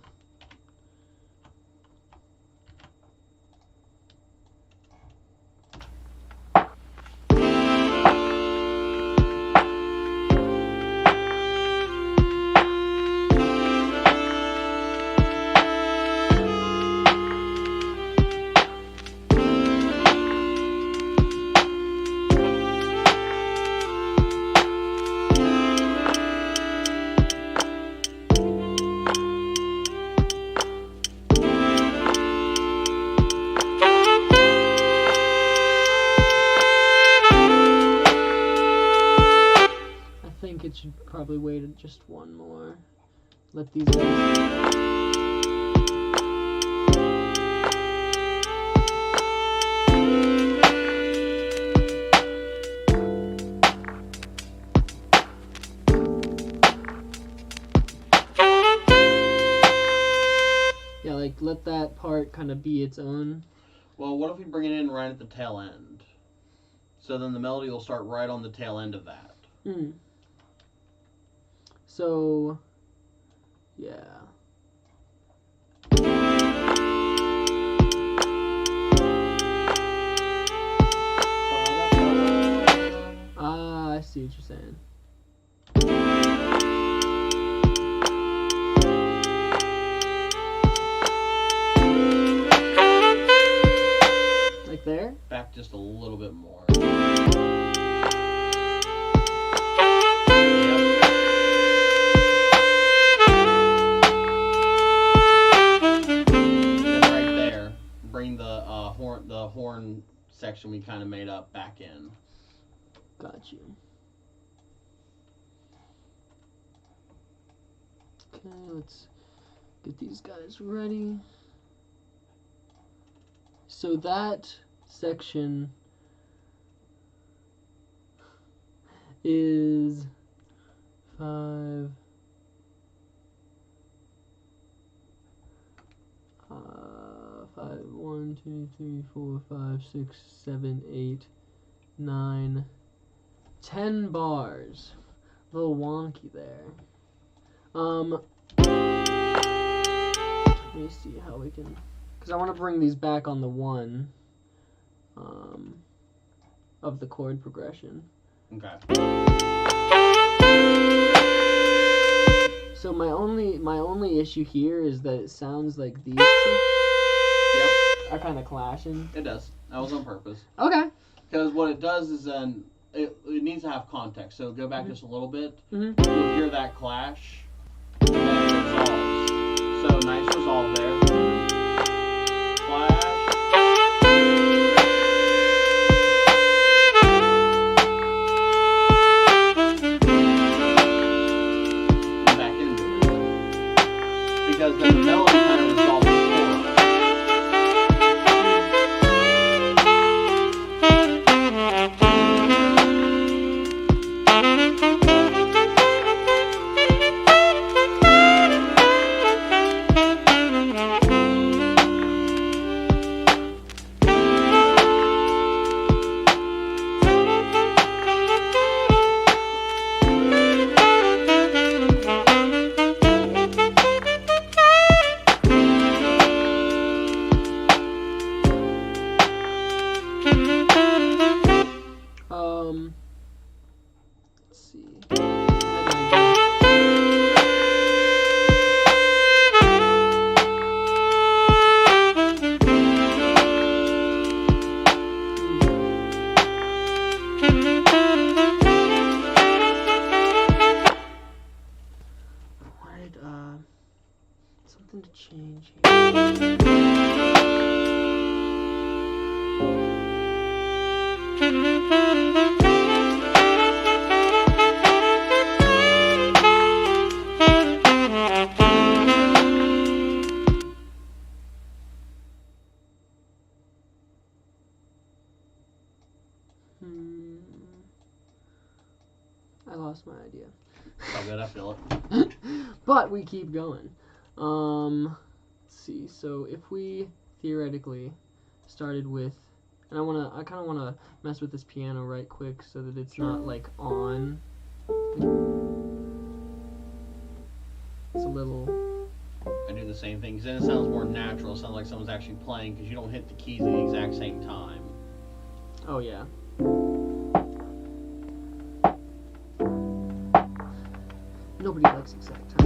It should probably wait just one more. Let these guys. Yeah, like let that part kind of be its own. Well, what if we bring it in right at the tail end? So then the melody will start right on the tail end of that. So, yeah. Ah, I see what you're saying. Like there? Back just a little bit more. The horn section we kind of made up back in. Got you. Okay, let's get these guys ready. So that section is 5 5 1 1, 2, 3, 4, 5, 6, 7, 8, 9, 10 bars. A little wonky there. Let me see how we can, because I want to bring these back on the 1 of the chord progression. Okay. So my only issue here is that it sounds like these two are kind of clashing. It does. That was on purpose. Okay. Because what it does is then it needs to have context. So go back just a little bit. Mhm. You'll hear that clash. And then it resolves. So nice resolve there. Clash. And back into it. Because then the melody kind of resolves before. Let's see. I wanted something to change I lost my idea. How good I feel it. But we keep going. Let's see. So if we theoretically started with, and I kind of wanna mess with this piano right quick so that it's not like on. It's a little. I do the same thing because then it sounds more natural. It sounds like someone's actually playing because you don't hit the keys at the exact same time. Oh yeah. Nobody likes exact time.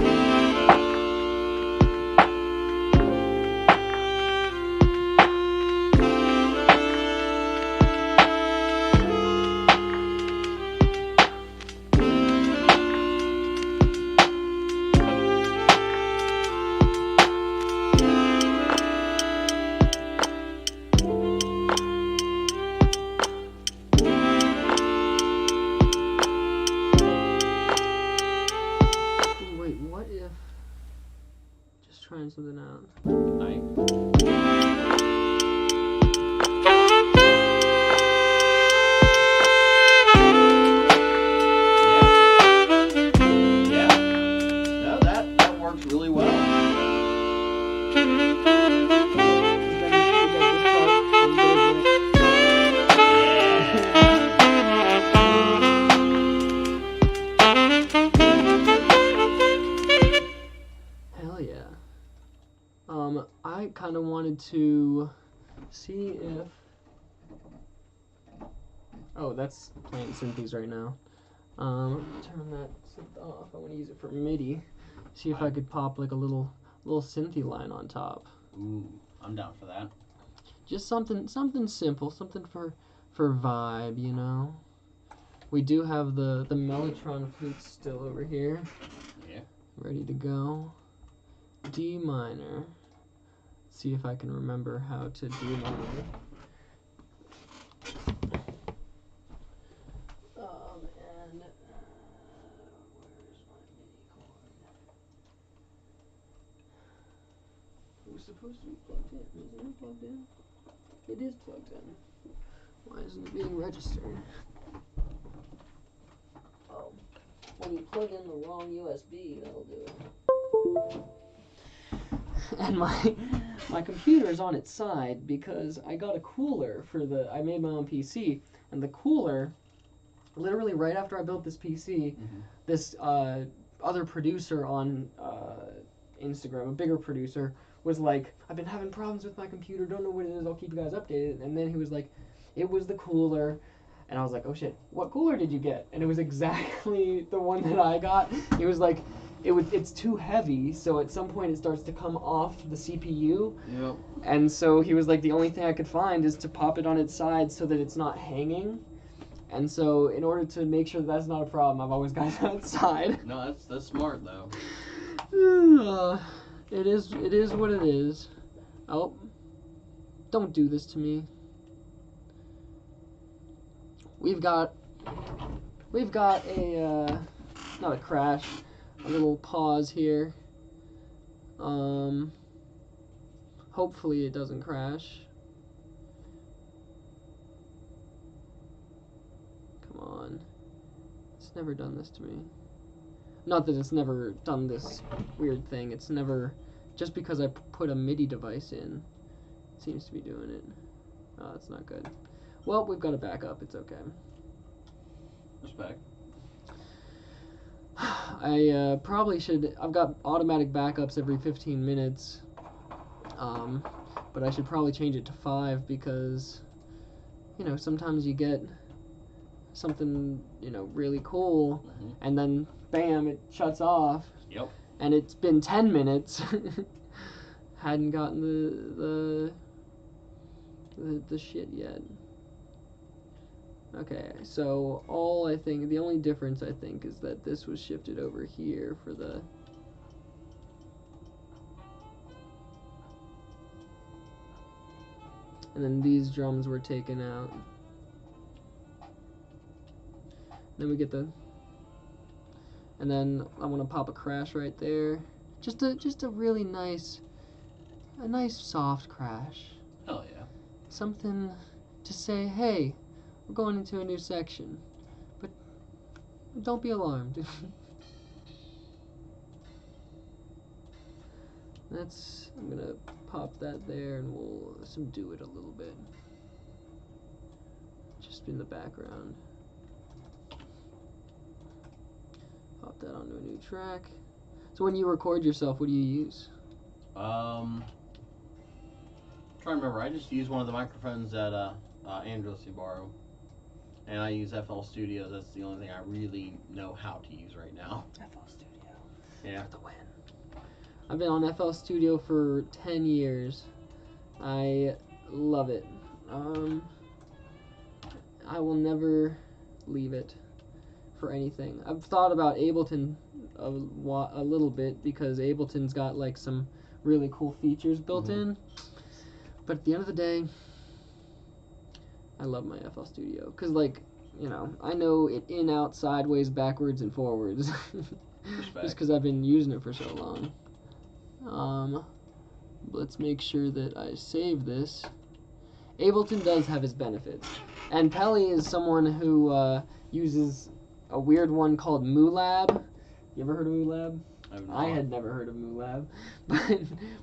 Trying something out. Night. Yeah. No, that works really well. Hell yeah. I kind of wanted to see if... Oh, that's playing synthes right now. Turn that synth off. I want to use it for MIDI. See if I could pop like a little synthy line on top. Ooh, I'm down for that. Just something simple, something for vibe, you know. We do have the Melotron Flutes still over here. Yeah. Ready to go. D minor. See if I can remember how to D minor. And where's my MIDI cord? It was supposed to be plugged in. Isn't it plugged in? It is plugged in. Why isn't it being registered? Oh, when you plug in the wrong USB, that'll do it. And my computer is on its side because I got a cooler for I made my own PC, and the cooler, literally right after I built this PC, this other producer on Instagram, a bigger producer, was like, I've been having problems with my computer, don't know what it is, I'll keep you guys updated. And then he was like, it was the cooler. And I was like, oh shit, what cooler did you get? And it was exactly the one that I got. It was like, it's too heavy, so at some point it starts to come off the CPU. Yep. And so he was like, the only thing I could find is to pop it on its side so that it's not hanging. And so in order to make sure that's not a problem, I've always got it outside. No, that's smart though. It is what it is. Oh, don't do this to me. We've got a not a crash, a little pause here. Hopefully it doesn't crash. Come on. It's never done this to me. Not that it's never done this weird thing. It's never, just because I put a MIDI device in, it seems to be doing it. Oh, that's not good. Well, we've got a backup. It's okay. Respect. I probably should. I've got automatic backups every 15 minutes. But I should probably change it to 5 because, you know, sometimes you get something, you know, really cool, and then bam, it shuts off. Yep. And it's been 10 minutes. Hadn't gotten the shit yet. Okay, so the only difference I think is that this was shifted over here for the... And then these drums were taken out. Then we get the... And then I want to pop a crash right there. Just a really nice soft crash. Hell yeah. Something to say, hey, we're going into a new section, but don't be alarmed. I'm gonna pop that there and we'll subdue it a little bit. Just in the background. Pop that onto a new track. So when you record yourself, what do you use? Trying to remember. I just use one of the microphones that Andrew lets me borrow, and I use FL Studio. That's the only thing I really know how to use right now. FL Studio. Yeah. For the win. I've been on FL Studio for 10 years. I love it. I will never leave it for anything. I've thought about Ableton a little bit because Ableton's got like some really cool features built in. But at the end of the day, I love my FL Studio because, like, you know, I know it in, out, sideways, backwards, and forwards. Just because I've been using it for so long. Let's make sure that I save this. Ableton does have its benefits. And Pelly is someone who uses a weird one called MooLab. You ever heard of MooLab? I had never heard of MooLab.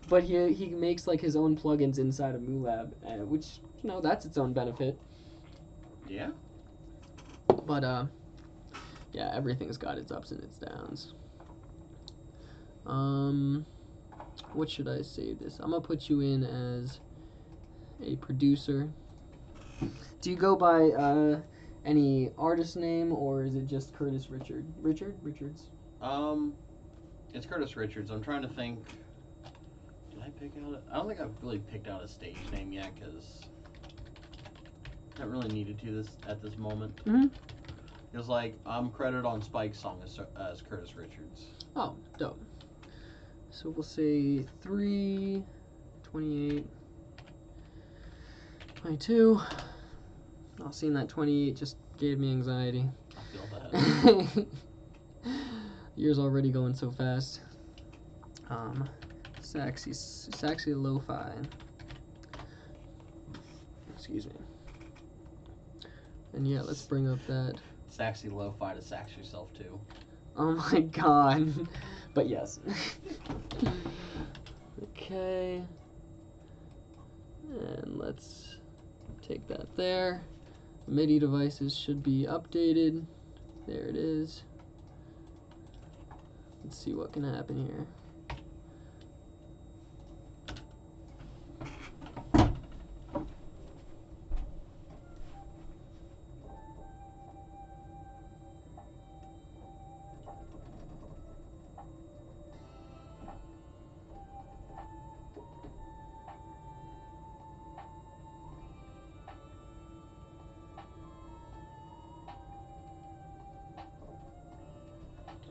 But he makes like his own plugins inside of MooLab, which, you know, that's its own benefit. Yeah. But yeah, everything's got its ups and its downs. What should I save this? I'm gonna put you in as a producer. Do you go by any artist name, or is it just Curtis Richards? It's Curtis Richards. I'm trying to think. Did I pick out? I don't think I've really picked out a stage name yet because I haven't really needed to at this moment. It was like I'm credited on Spike's song as Curtis Richards. Oh, dope. So we'll say 3, 28, 22. Oh, seeing that 28 just gave me anxiety. I feel that. Year's already going so fast. SAXY Lo-Fi. Excuse me. And yeah, let's bring up that. SAXY Lo-Fi to sax yourself too. Oh my god. But yes. Okay. And let's take that there. MIDI devices should be updated. There it is. Let's see what can happen here.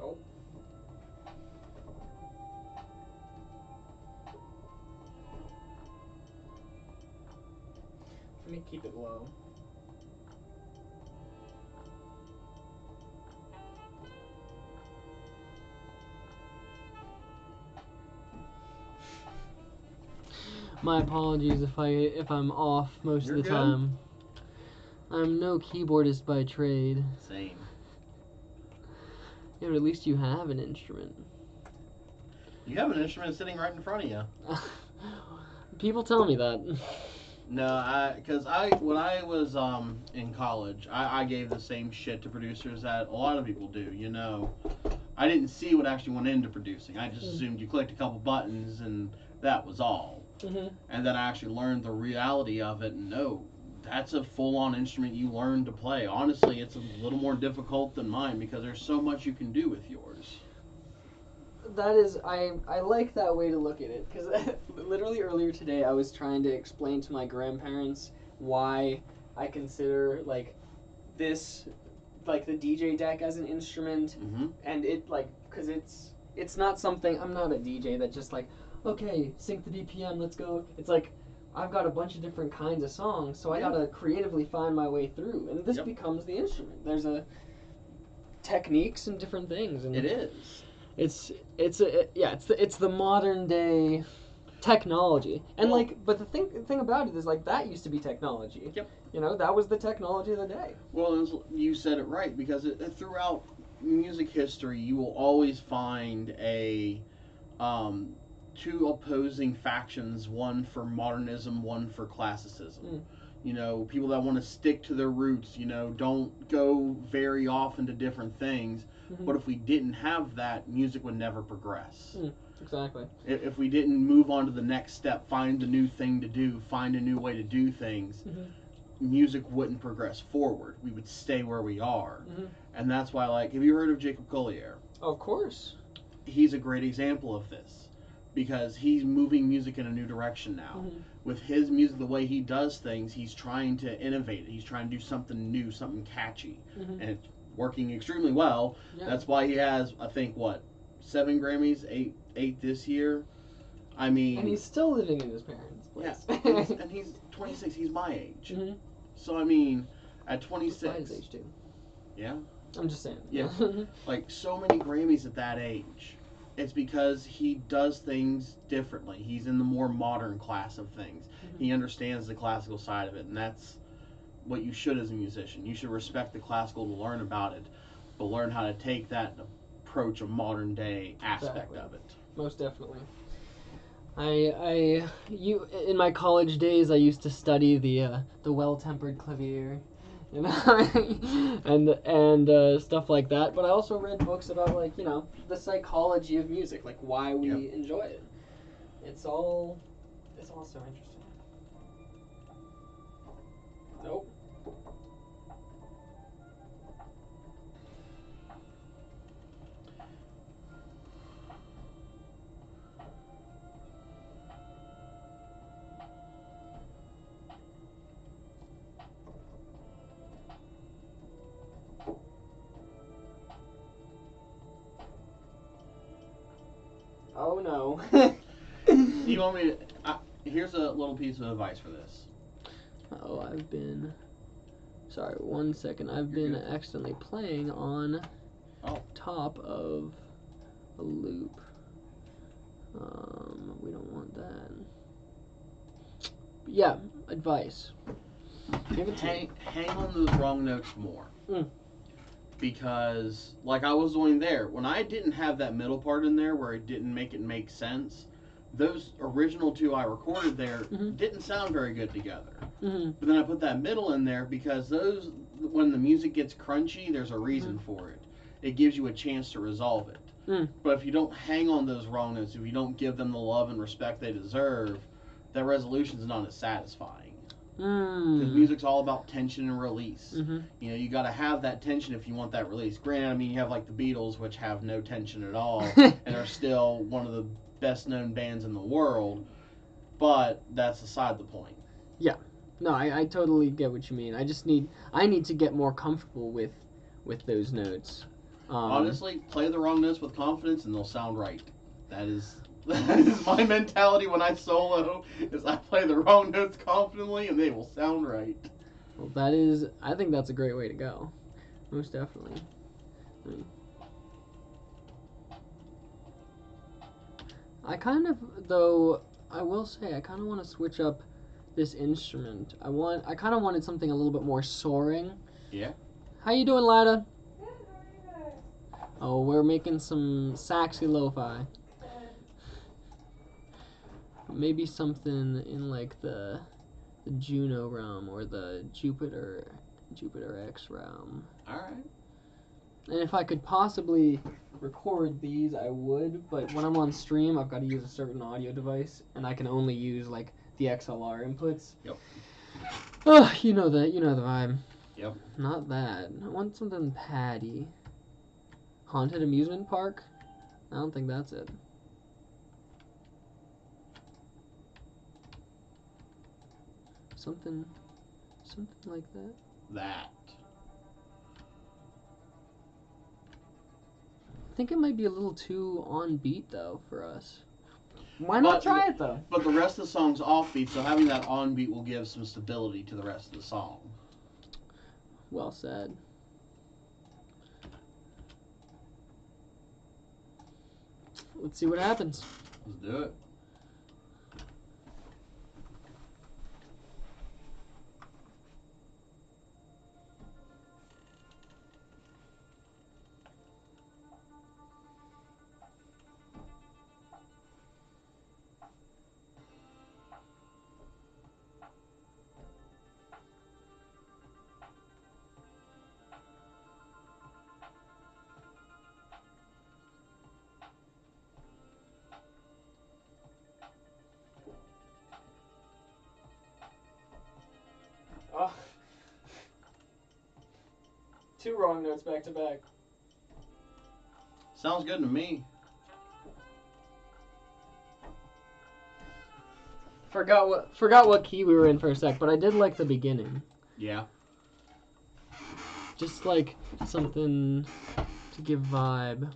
Oh. Let me keep it low. My apologies if I'm off most You're of the good. time. I'm no keyboardist by trade. Same. Yeah, but at least you have an instrument. You have an instrument sitting right in front of you. People tell me that. No, because when I was in college, I gave the same shit to producers that a lot of people do. You know, I didn't see what actually went into producing. I just assumed you clicked a couple buttons and that was all. And then I actually learned the reality of it. No, that's a full-on instrument you learn to play. Honestly, it's a little more difficult than mine because there's so much you can do with yours. That is, I like that way to look at it, because literally earlier today I was trying to explain to my grandparents why I consider, like, this, like, the DJ deck as an instrument, and it, like, because it's not something, I'm not a DJ that just, like, okay, sync the BPM, let's go. It's like, I've got a bunch of different kinds of songs, so I gotta creatively find my way through, and this becomes the instrument. There's techniques and different things. And it is. It's the modern day technology, and but the thing about it is, like, that used to be technology. Yep. You know, that was the technology of the day. Well, you said it right, because throughout music history, you will always find two opposing factions, one for modernism, one for classicism. You know, people that want to stick to their roots, you know, don't go very often to different things. But if we didn't have that, music would never progress. Exactly. If we didn't move on to the next step, find a new thing to do, find a new way to do things, music wouldn't progress forward. We would stay where we are. And that's why, like, have you heard of Jacob Collier? Of course. He's a great example of this, because he's moving music in a new direction now. With his music, the way he does things, he's trying to innovate it. He's trying to do something new, something catchy. And it's working extremely well. That's why he has, I think, 7 Grammys, 8 this year. I mean, and he's still living in his parents' place. Yeah, and he's 26. He's my age. So I mean, at 26, my age too. Yeah, I'm just saying. Yeah, like, so many Grammys at that age. It's because he does things differently. He's in the more modern class of things. He understands the classical side of it, and that's what you should as a musician. You should respect the classical to learn about it, but learn how to take that and approach a modern day aspect of it. Most definitely. In my college days, I used to study the well-tempered clavier, you know, and stuff like that. But I also read books about, like, you know, the psychology of music, like why we enjoy it. It's all so interesting. Nope. Oh no. You want me to... here's a little piece of advice for this. Oh, sorry, 1 second. I've You're been good. accidentally playing on top of a loop. We don't want that. But yeah, advice. Give it to me. Hang on those wrong notes more. Because, like I was doing there, when I didn't have that middle part in there where it didn't make sense, those original two I recorded there Mhm. didn't sound very good together. Mm-hmm. But then I put that middle in there because those, when the music gets crunchy, there's a reason for it. It gives you a chance to resolve it. Mm. But if you don't hang on those wrong notes, if you don't give them the love and respect they deserve, that resolution's not as satisfying. Because music's all about tension and release. Mm-hmm. You know, you got to have that tension if you want that release. Granted, I mean, you have like the Beatles, which have no tension at all, and are still one of the best known bands in the world. But that's aside the point. No, I totally get what you mean. I need to get more comfortable with those notes. Honestly, play the wrong notes with confidence, and they'll sound right. That is my mentality when I solo. Is I play the wrong notes confidently, and they will sound right. Well, I think that's a great way to go. Most definitely. I mean, I kind of, though, I will say, I kind of want to switch up this instrument. I kind of wanted something a little bit more soaring. Yeah. How you doing, Lida? Oh, we're making some SAXY lo-fi. Maybe something in like the Juno realm or the Jupiter X realm. All right. And if I could possibly record these, I would. But when I'm on stream, I've got to use a certain audio device, and I can only use like the XLR inputs. Yep. Oh, you know the vibe. Yep. Not that. I want something patty. Haunted amusement park? I don't think that's it. Something like that. That. I think it might be a little too on beat though for us. Why not try it though? But the rest of the song's offbeat, so having that on beat will give some stability to the rest of the song. Well said. Let's see what happens. Let's do it. Oh. Two wrong notes back to back. Sounds good to me. Forgot what key we were in for a sec, but I did like the beginning. Yeah. Just like something to give vibe.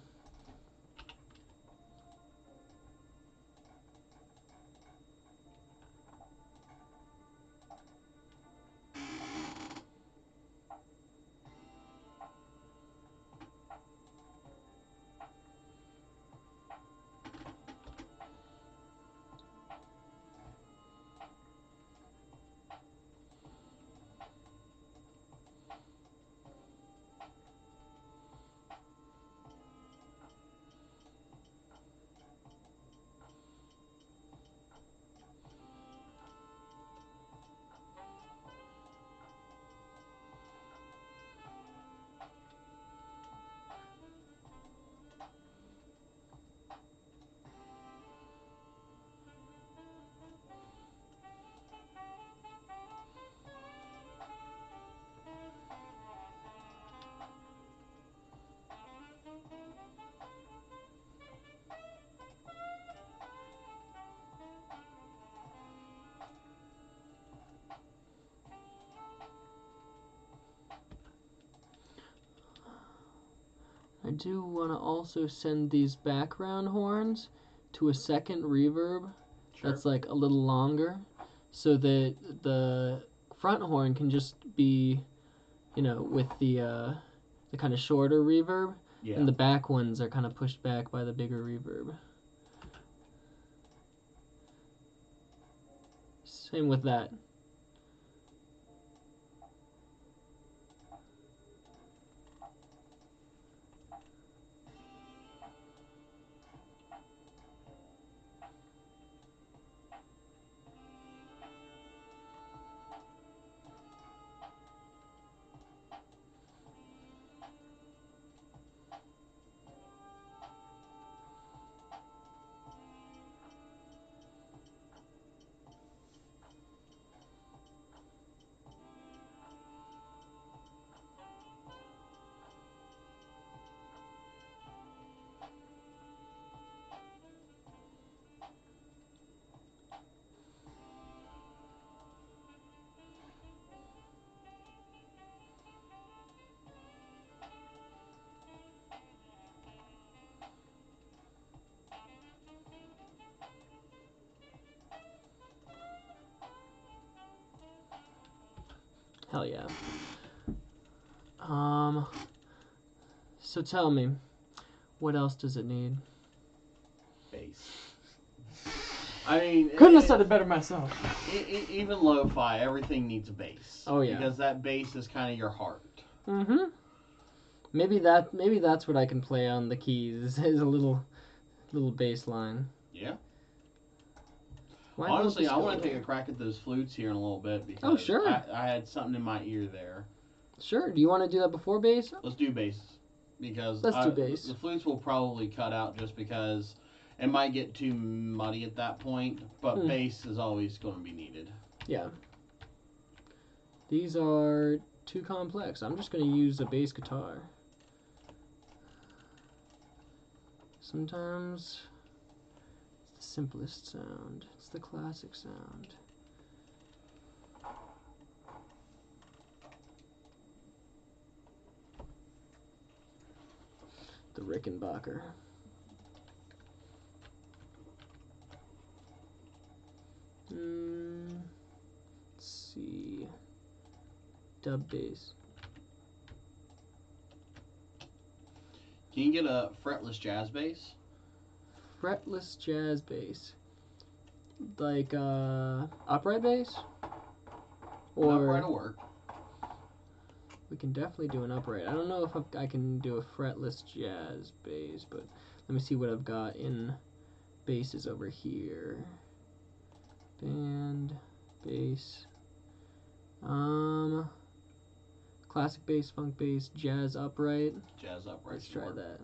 I do want to also send these background horns to a second reverb that's like a little longer, so that the front horn can just be, with the kind of shorter reverb, and the back ones are kind of pushed back by the bigger reverb. Same with that. Hell yeah. So tell me, what else does it need? Bass. I mean, Couldn't have said it better myself. Even lo-fi, everything needs a bass. Oh yeah. Because that bass is kind of your heart. Mm-hmm. Maybe that's what I can play on the keys is a little bass line. Yeah. Why Honestly, don't I we want just to go take a crack at those flutes here in a little bit because Oh, sure. I had something in my ear there. Sure. Do you want to do that before bass? Let's do bass because Let's do bass. The flutes will probably cut out just because it might get too muddy at that point. But bass is always going to be needed. Yeah. These are too complex. I'm just going to use a bass guitar. Sometimes it's the simplest sound. It's the classic sound. The Rickenbacker. Let's see. Dub bass. Can you get a fretless jazz bass? Fretless jazz bass. Like upright bass? Or Upright will work. we can definitely do an upright. I don't know if I can do a fretless jazz bass, but let me see what I've got in basses over here. Band, bass. Classic bass, funk bass, jazz upright. Jazz upright. Let's try that.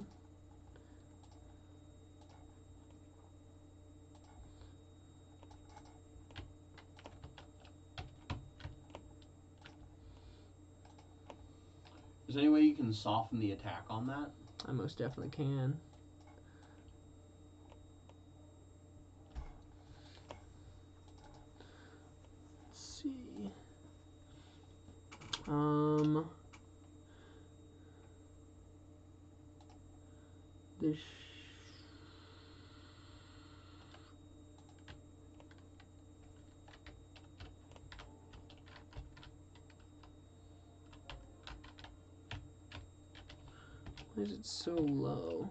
Is there any way you can soften the attack on that? I most definitely can. Let's see. This. Why is it so low?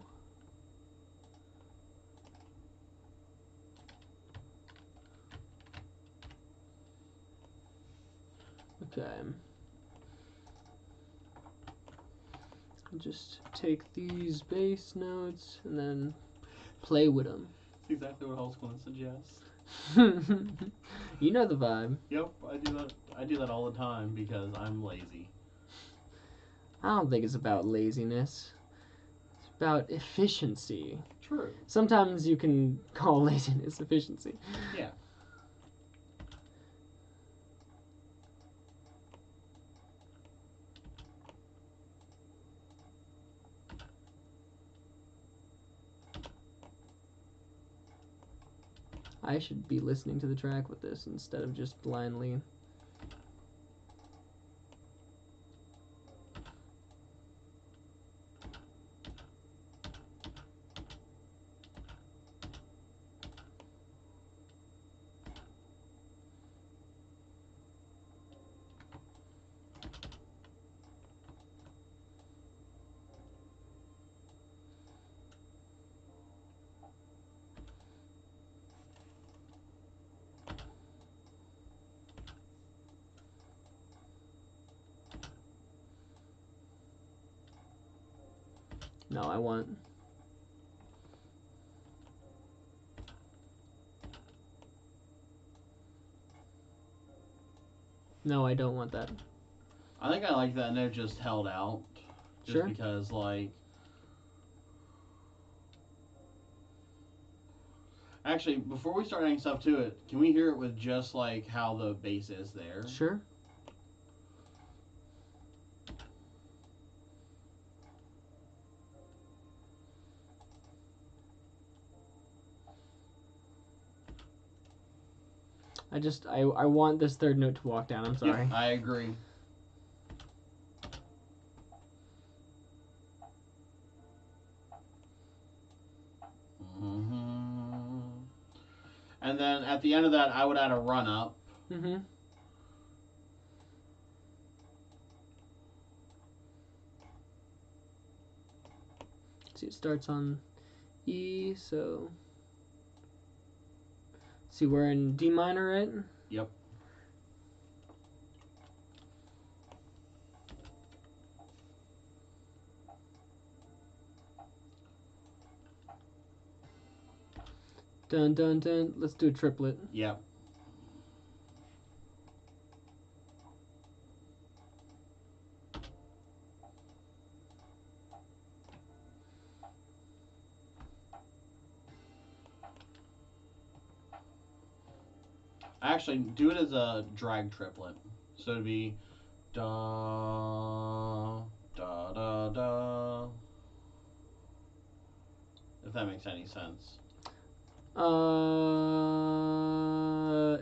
Okay. I'll just take these bass notes and then play with them. That's exactly what I was going to suggest. You know the vibe. Yep, I do that. I do that all the time because I'm lazy. I don't think it's about laziness. It's about efficiency. True. Sometimes you can call laziness efficiency. Yeah. I should be listening to the track with this instead of just blindly. No, I want. No, I don't want that. I think I like that note just held out. Just Sure. because, like... Actually, before we start adding stuff to it, can we hear it with just, like, how the bass is there? Sure. I want this third note to walk down. I'm sorry. Yep, I agree. And then at the end of that, I would add a run up. Mm-hmm. See, it starts on E, so see, we're in D minor, right? Yep. Dun dun dun. Let's do a triplet. Yep. Actually, do it as a drag triplet. So it'd be da da da da. If that makes any sense.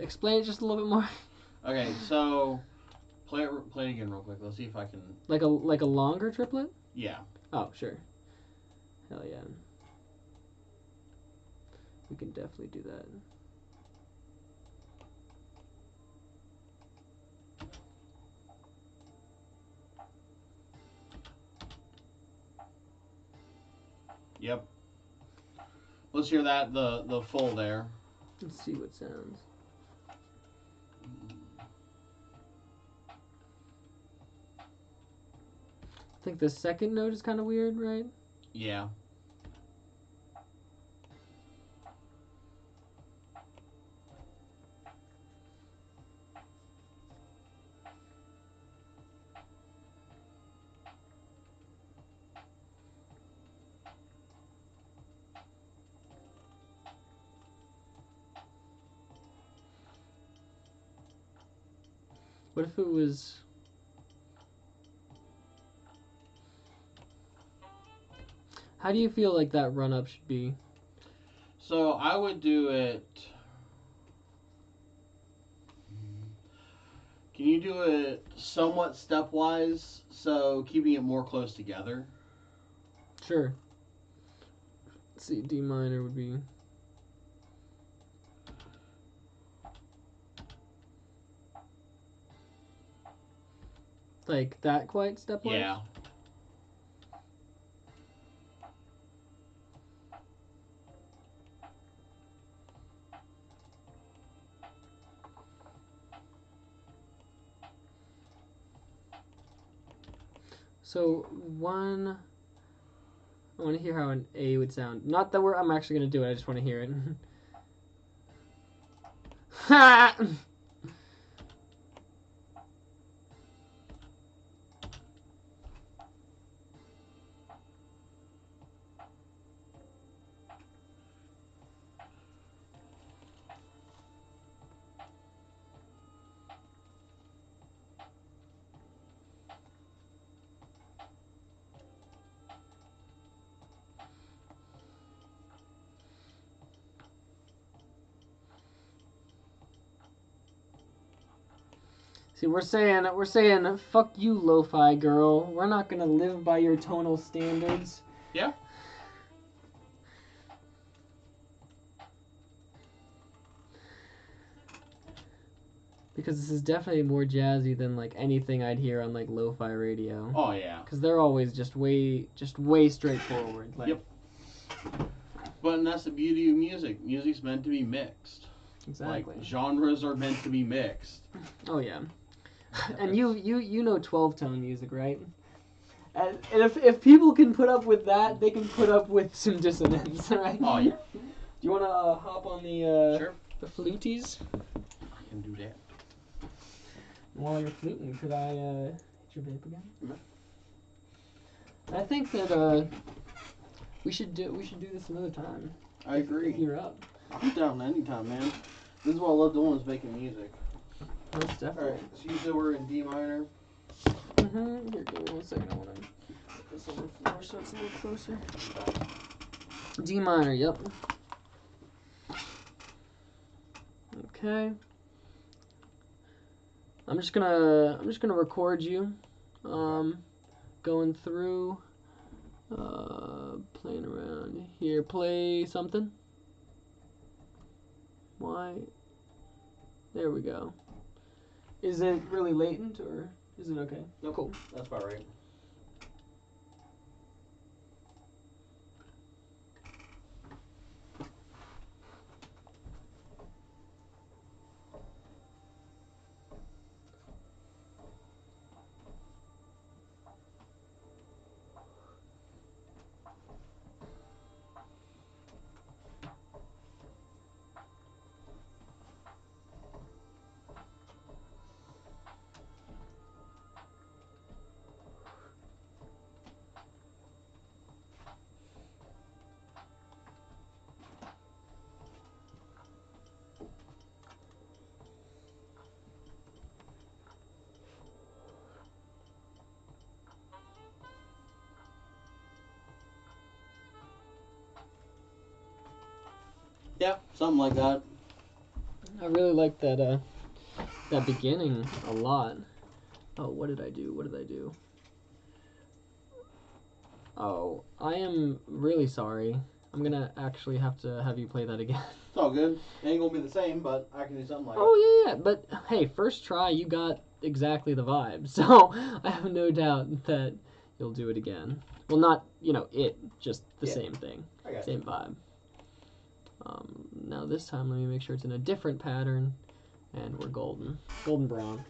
Explain it just a little bit more. Okay, so play it again real quick. Let's see if I can. Like a longer triplet? Yeah. Oh, sure. Hell yeah. We can definitely do that. Yep. Let's hear that the full there. Let's see what sounds. I think the second note is kind of weird, right? Yeah. What if it was... How do you feel like that run-up should be? So I would do it. Can you do it somewhat stepwise, so keeping it more close together? Sure. Let's see, D minor would be... Like that quite stepwise? Yeah. So one, I want to hear how an A would sound. Not that I'm actually gonna do it. I just want to hear it. Ha! See, we're saying, fuck you, lo-fi girl. We're not gonna live by your tonal standards. Yeah. Because this is definitely more jazzy than like anything I'd hear on like lo-fi radio. Oh yeah. Because they're always just way straightforward. Like, Yep. But that's the beauty of music. Music's meant to be mixed. Exactly. Like genres are meant to be mixed. Oh yeah. And you know 12-tone music, right? And if people can put up with that, they can put up with some dissonance, right? Oh yeah. Do you want to hop on the Sure. the fluties? I can do that. While you're fluting, could I hit your vape again? No. I think that we should do this another time. I agree. If you're up. I'm down anytime, man. This is what I love doing, is making music. Most definitely. Alright, so you said we're in D minor. Mm-hmm. Here, give me 1 second. I want to put this on the floor so it's a little closer. D minor, yep. Okay. I'm just gonna record you, going through, playing around here. Play something. Why? There we go. Is it really latent or is it okay? Nope. Cool. That's about right. Yeah, something like that. I really like that that beginning a lot. Oh, what did I do? What did I do? Oh, I am really sorry. I'm gonna actually have to have you play that again. It's all good. It ain't gonna be the same, but I can do something like it. Oh, yeah, but hey, first try, you got exactly the vibe. So I have no doubt that you'll do it again. Well, not, just the same thing. I got Same vibe. Now this time, let me make sure it's in a different pattern. And we're golden. Golden brown.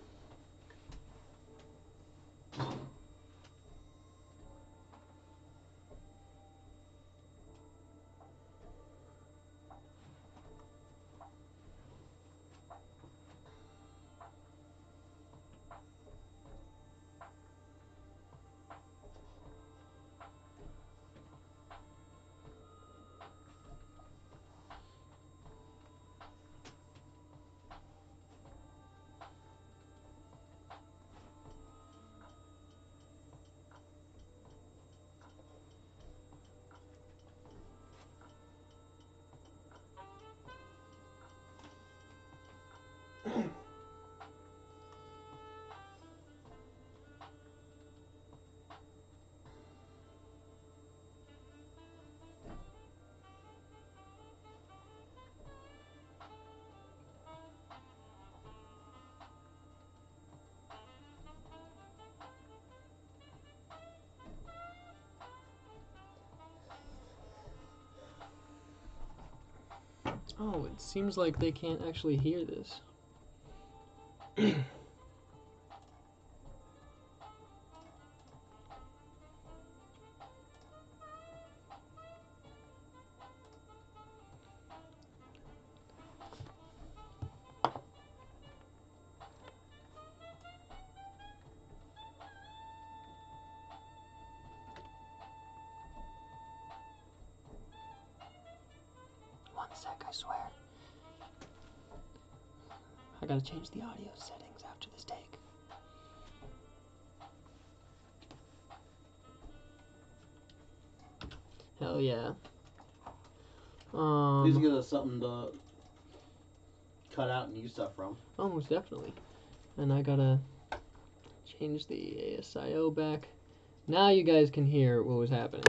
Oh, it seems like they can't actually hear this. One sec, I swear. I gotta change the audio settings after this take. Hell yeah. These give us something to cut out and use stuff from. Almost definitely. And I gotta change the ASIO back. Now you guys can hear what was happening.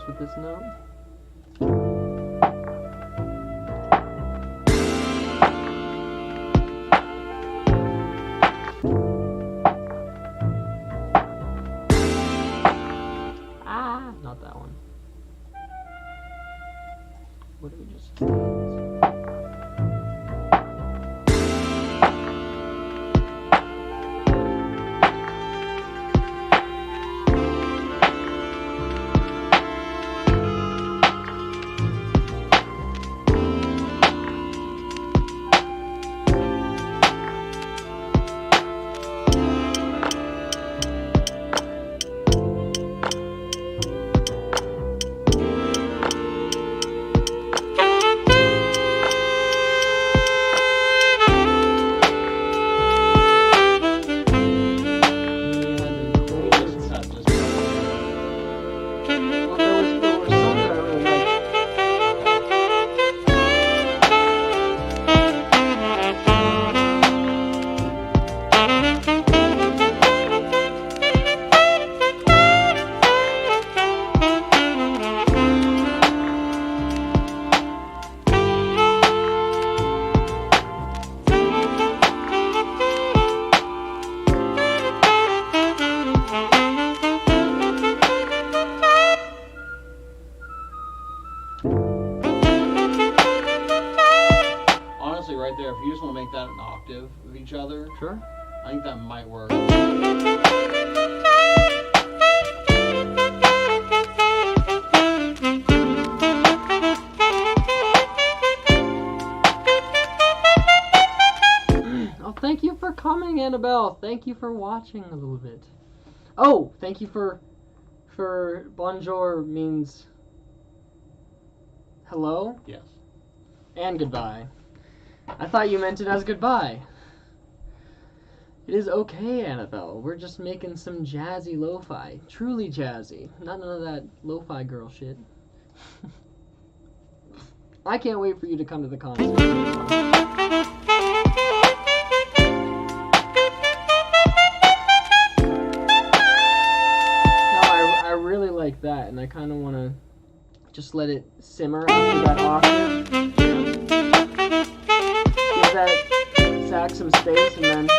With this note. Not that one. What did we just say? each other. Sure. I think that might work. Oh, thank you for coming, Annabelle. Thank you for watching a little bit. Oh, thank you for bonjour means hello Yes. and goodbye. I thought you meant it as goodbye. It is okay, Annabelle. We're just making some jazzy lo-fi. Truly jazzy. Not none of that lo-fi girl shit. I can't wait for you to come to the concert. I really like that, and I kind of want to just let it simmer after that octave. Give that sax some space, and then...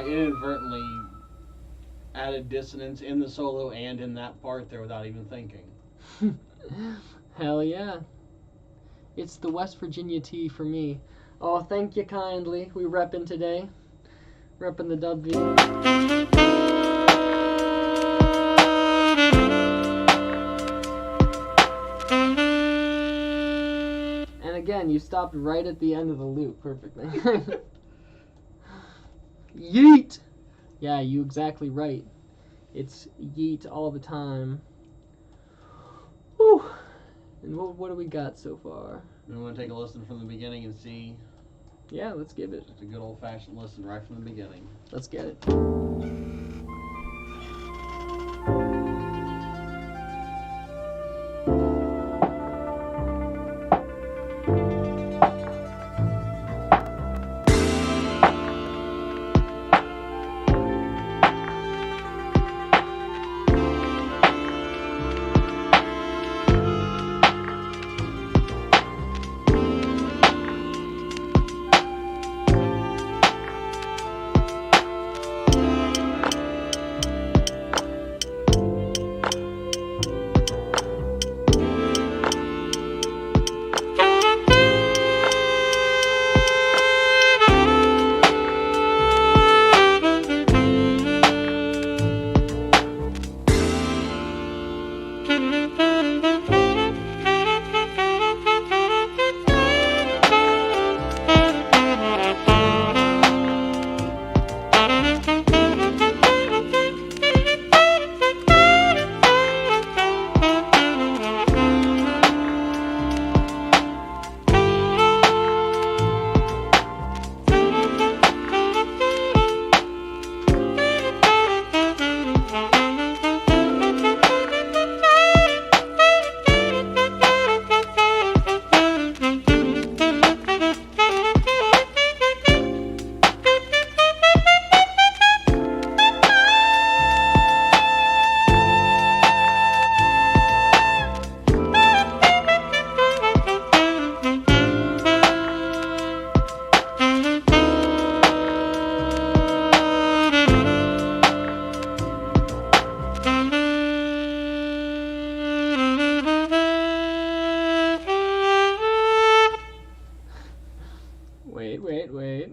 Inadvertently added dissonance in the solo and in that part there without even thinking. Hell yeah. It's the West Virginia tea for me. Oh, thank you kindly. We reppin' today. Reppin' the dub V. And again, you stopped right at the end of the loop perfectly. Yeet! Yeah, you exactly right. It's yeet all the time. Whew. And what do we got so far? We want to take a listen from the beginning and see. Yeah, let's give it. Just a good old-fashioned listen right from the beginning. Let's get it. Wait.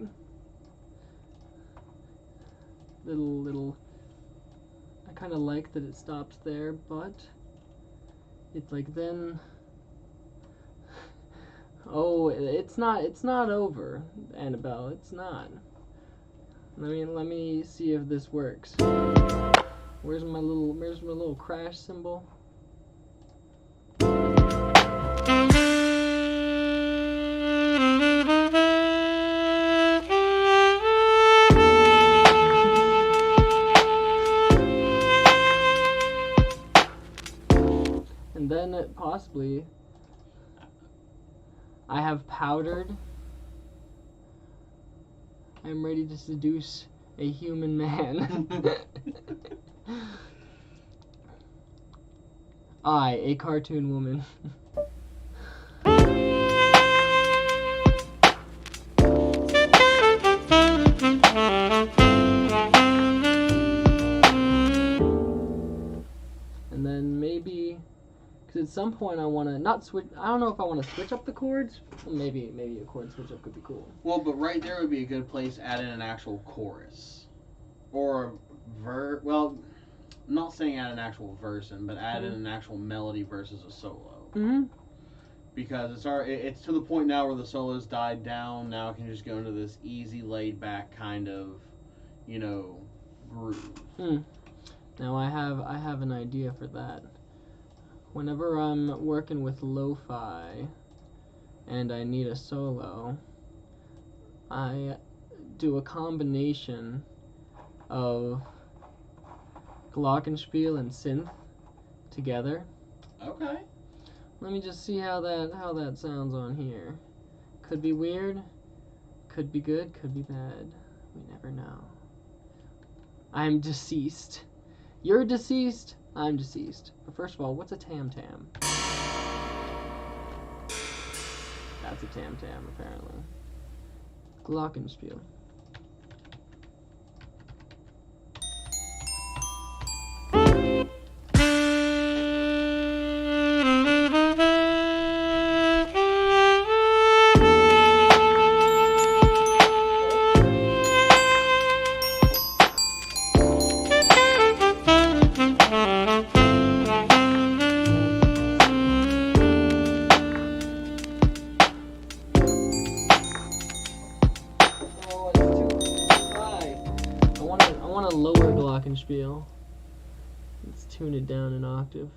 Little. I kind of like that it stops there, but it's like then. Oh, it's not over, Annabelle. It's not. Let me see if this works. Where's my little crash symbol? And then possibly I have powdered. I'm ready to seduce a human man. I, a cartoon woman. Because at some point I want to not switch. I don't know if I want to switch up the chords. Maybe a chord switch up could be cool. Well, but right there would be a good place to add in an actual chorus. Or well, I'm not saying add an actual verse in, but add in an actual melody versus a solo. Mm-hmm. Because it's to the point now where the solos died down. Now it can just go into this easy, laid back kind of, groove. Now I have an idea for that. Whenever I'm working with lo-fi and I need a solo, I do a combination of glockenspiel and synth together. Okay. Let me just see how that sounds on here. Could be weird, could be good, could be bad. We never know. I'm deceased. You're deceased, I'm deceased. But first of all, what's a tam-tam? That's a tam-tam, apparently. Glockenspiel. Glockenspiel. Let's tune it down an octave.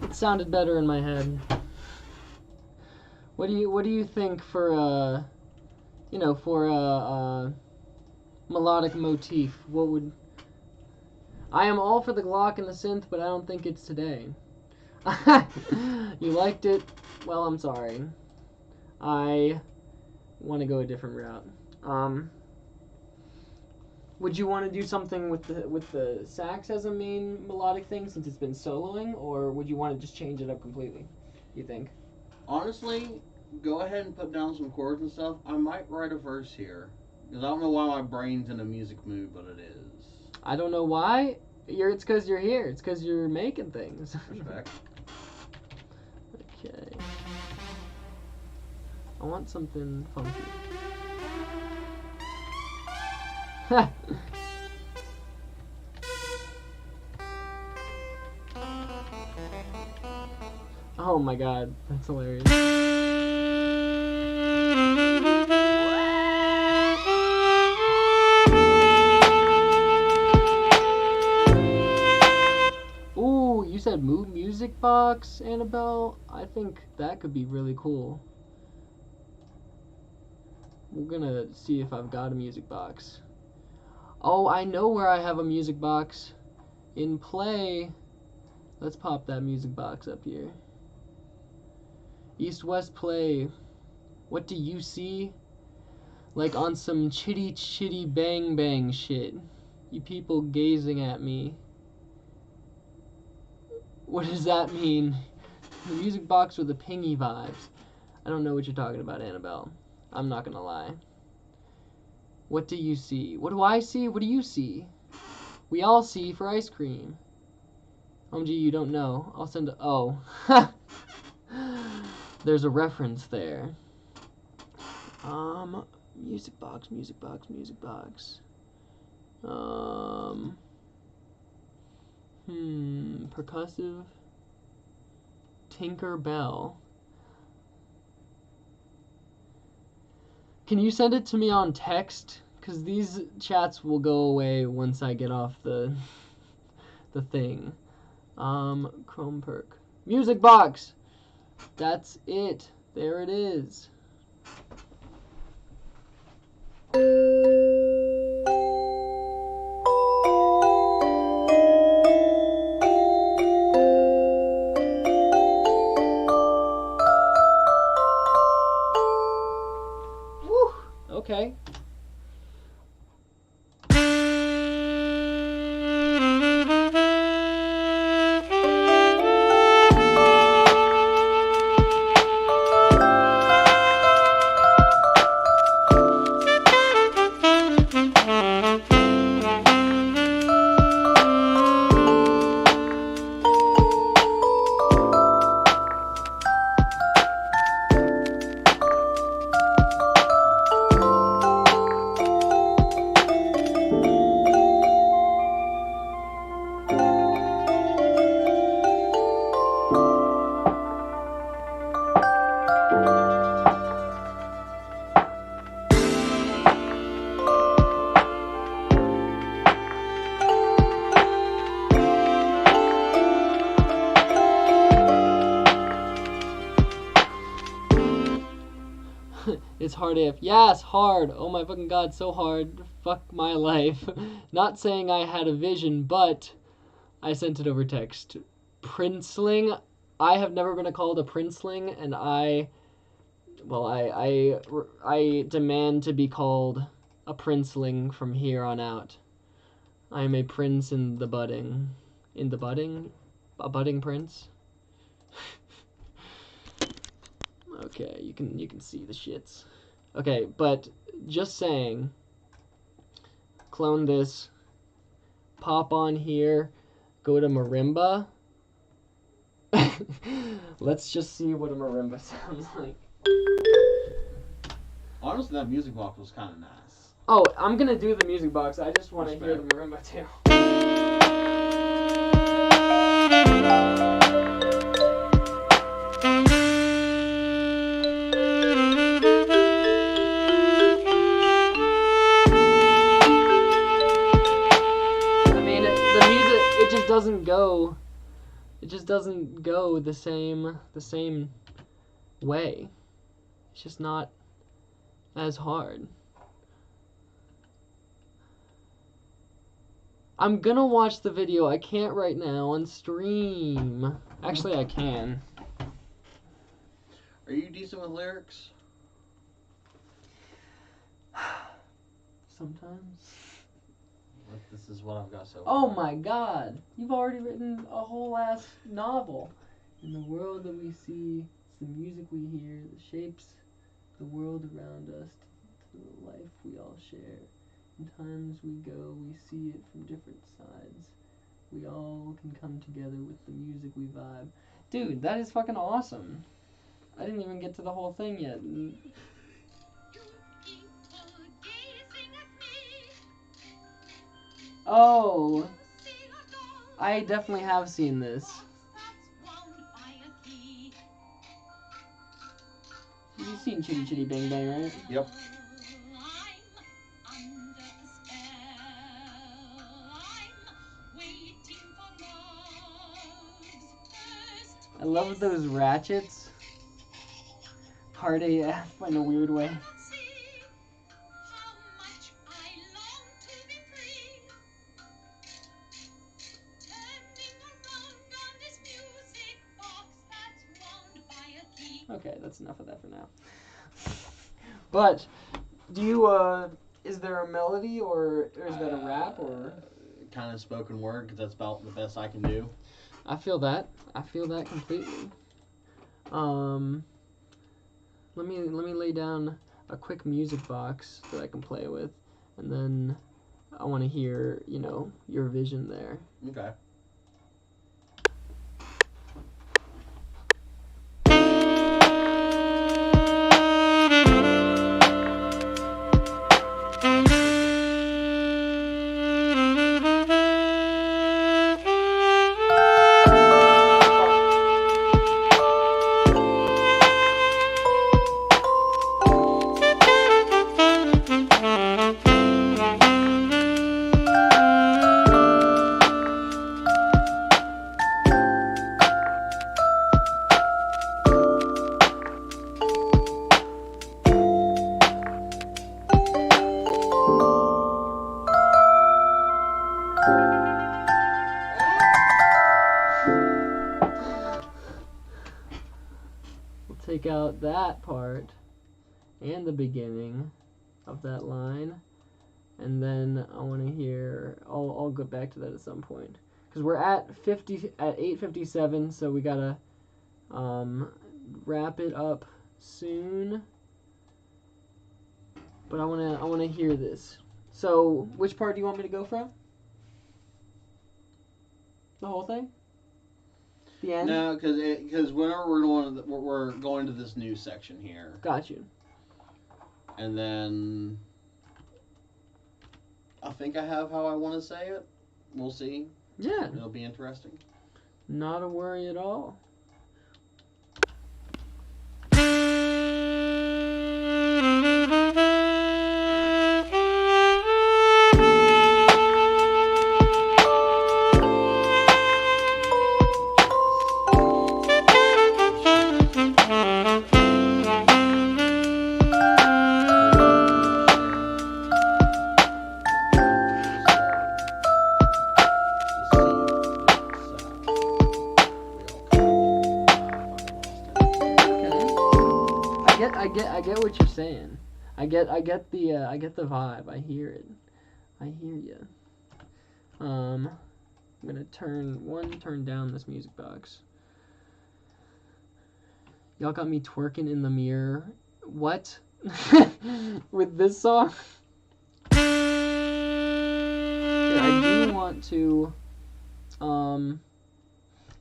It sounded better in my head. What do you think for for a melodic motif? What would I am all for the Glock and the synth, but I don't think it's today. You liked it? Well, I'm sorry. I want to go a different route. Would you want to do something with the sax as a main melodic thing since it's been soloing, or would you want to just change it up completely? You think? Honestly, go ahead and put down some chords and stuff. I might write a verse here. Because I don't know why my brain's in a music mood, but it is. I don't know why. It's because you're here. It's because you're making things. Respect. Okay. I want something funky. Ha! Oh my god, that's hilarious. Ooh, you said music box, Annabelle? I think that could be really cool. We're gonna see if I've got a music box. Oh, I know where I have a music box. In Play. Let's pop that music box up here. East-West Play. What do you see? Like on some chitty bang bang shit. You people gazing at me. What does that mean? The music box with the pingy vibes. I don't know what you're talking about, Annabelle. I'm not gonna lie. What do you see? What do I see? What do you see? We all see for ice cream. OMG, you don't know. I'll send a... Oh. There's a reference there. Music box. Percussive. Tinker Bell. Can you send it to me on text? Because these chats will go away once I get off the thing. Chrome perk. Music box! That's it. There it is. Woo! Okay. It's hard AF. Yes, hard. Oh my fucking god, so hard. Fuck my life. Not saying I had a vision, but I sent it over text. Princeling. I have never been called a princeling, and I demand to be called a princeling from here on out. I am a prince in the budding. In the budding? A budding prince? Okay, you can see the shits. Okay, but just saying, clone this, pop on here, go to marimba. Let's just see what a marimba sounds like. Honestly, that music box was kind of nice. Oh, I'm gonna do the music box. I just want to hear the marimba too. It just doesn't go the same way. It's just not as hard. I'm gonna watch the video. I can't right now on stream. Actually, I can. Are you decent with lyrics? Sometimes. This is what I've got so far. Oh my god! You've already written a whole ass novel. In the world that we see, it's the music we hear that shapes the world around us to the life we all share. In times we go, we see it from different sides. We all can come together with the music we vibe. Dude, that is fucking awesome. I didn't even get to the whole thing yet. Oh, I definitely have seen this. You've seen Chitty Chitty Bang Bang, right? Yep. I love those ratchets. Hard AF in a weird way. Okay, that's enough of that for now. But, do you, is there a melody, or is that a rap, or? Kind of spoken word, because that's about the best I can do. I feel that. I feel that completely. Let me lay down a quick music box that I can play with, and then I want to hear, you know, your vision there. Okay. Take out that part and the beginning of that line, and then I want to hear. I'll go back to that at some point because we're at 8:57, so we gotta wrap it up soon. But I wanna hear this. So which part do you want me to go from? The whole thing? The end? No, because whenever we're going to this new section here. Got you. And then I think I have how I want to say it. We'll see. Yeah. It'll be interesting. Not a worry at all. get what you're saying. I get the vibe. I hear it. I hear you. I'm gonna turn down this music box. Y'all got me twerking in the mirror. What? With this song? Here, I do want to,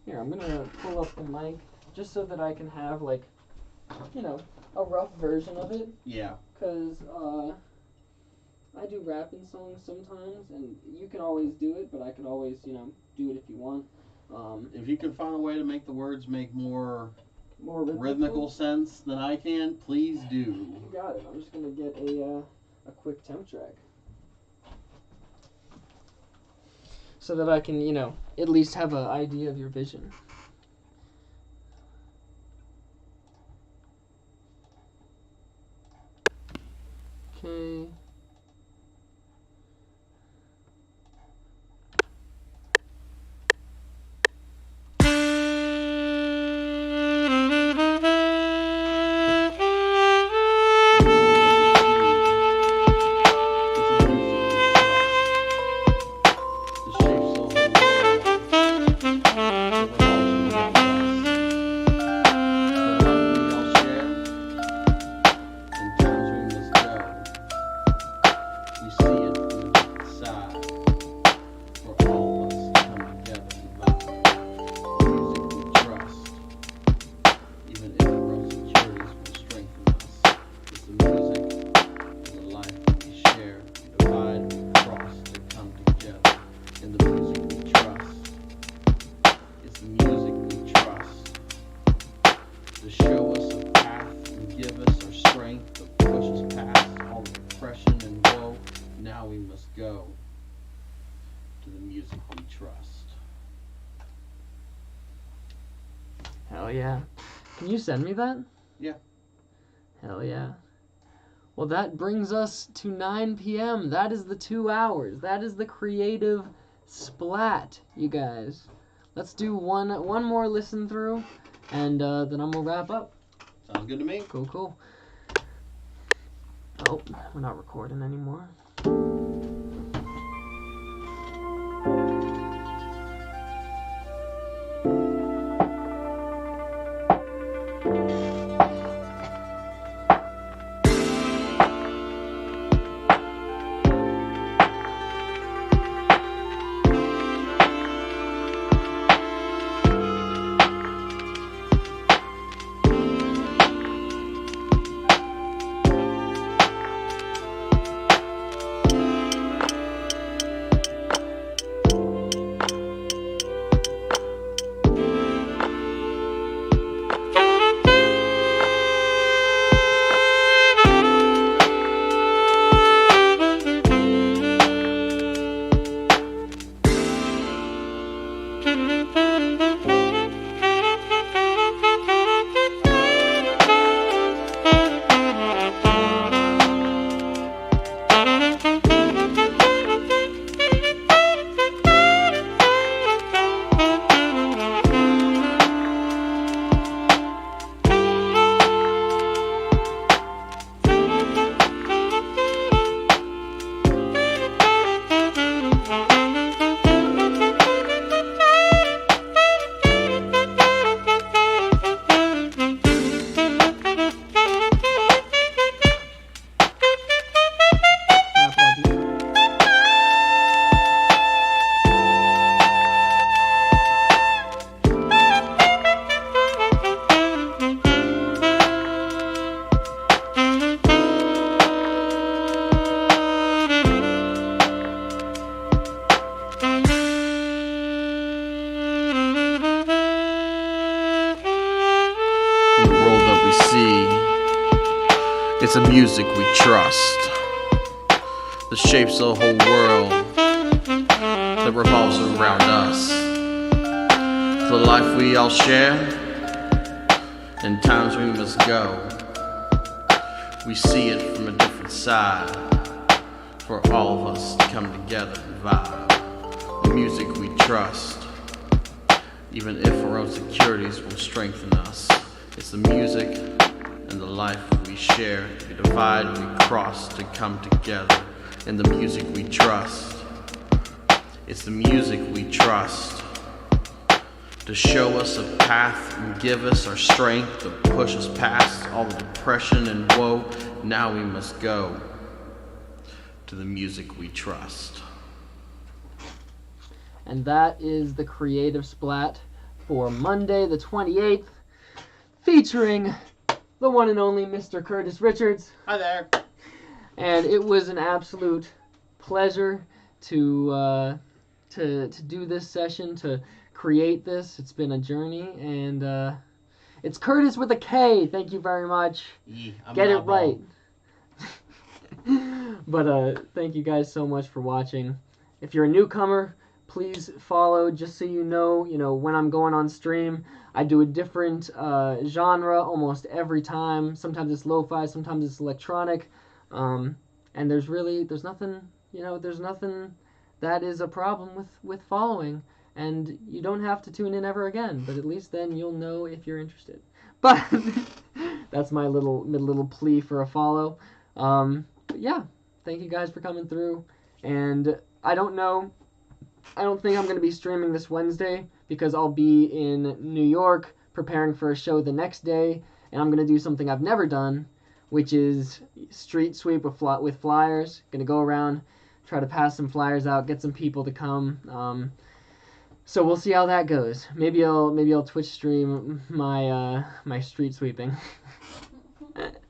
here, I'm gonna pull up the mic just so that I can have, like, you know, a rough version of it. Yeah. Because, I do rapping songs sometimes, and you can always do it, but I could always, you know, do it if you want. If you can find a way to make the words make more rhythmical rhythmical sense than I can, please do. You got it. I'm just gonna get a quick temp track. So that I can, you know, at least have an idea of your vision. Okay. Hell yeah. Can you send me that? Yeah. Hell yeah. Well, that brings us to 9 p.m. That is the 2 hours. That is the creative splat, you guys. Let's do one more listen through, and then I'm going to wrap up. Sounds good to me. Cool. Oh, we're not recording anymore. It's the music we trust that shapes the whole world, that revolves around us. The life we all share, in times we must go. We see it from a different side, for all of us to come together and vibe. The music we trust, even if our own securities will strengthen us. It's the music and the life we share. We divide, we cross to come together. In the music we trust. It's the music we trust. To show us a path and give us our strength to push us past all the depression and woe. Now we must go to the music we trust. And that is the Creative Splat for Monday the 28th, featuring the one and only Mr. Curtis Richards. Hi there. And it was an absolute pleasure to do this session, to create this. It's been a journey, and it's Curtis with a K. Thank you very much. Get it right. But thank you guys so much for watching. If you're a newcomer, please follow, just so you know when I'm going on stream. I do a different genre almost every time. Sometimes it's lo-fi, sometimes it's electronic. And there's nothing that is a problem with following. And you don't have to tune in ever again, but at least then you'll know if you're interested. But that's my little plea for a follow. But yeah, thank you guys for coming through. And I don't think I'm going to be streaming this Wednesday because I'll be in New York preparing for a show the next day, and I'm going to do something I've never done, which is street sweep with flyers. Going to go around, try to pass some flyers out, get some people to come. So we'll see how that goes. Maybe I'll Twitch stream my street sweeping.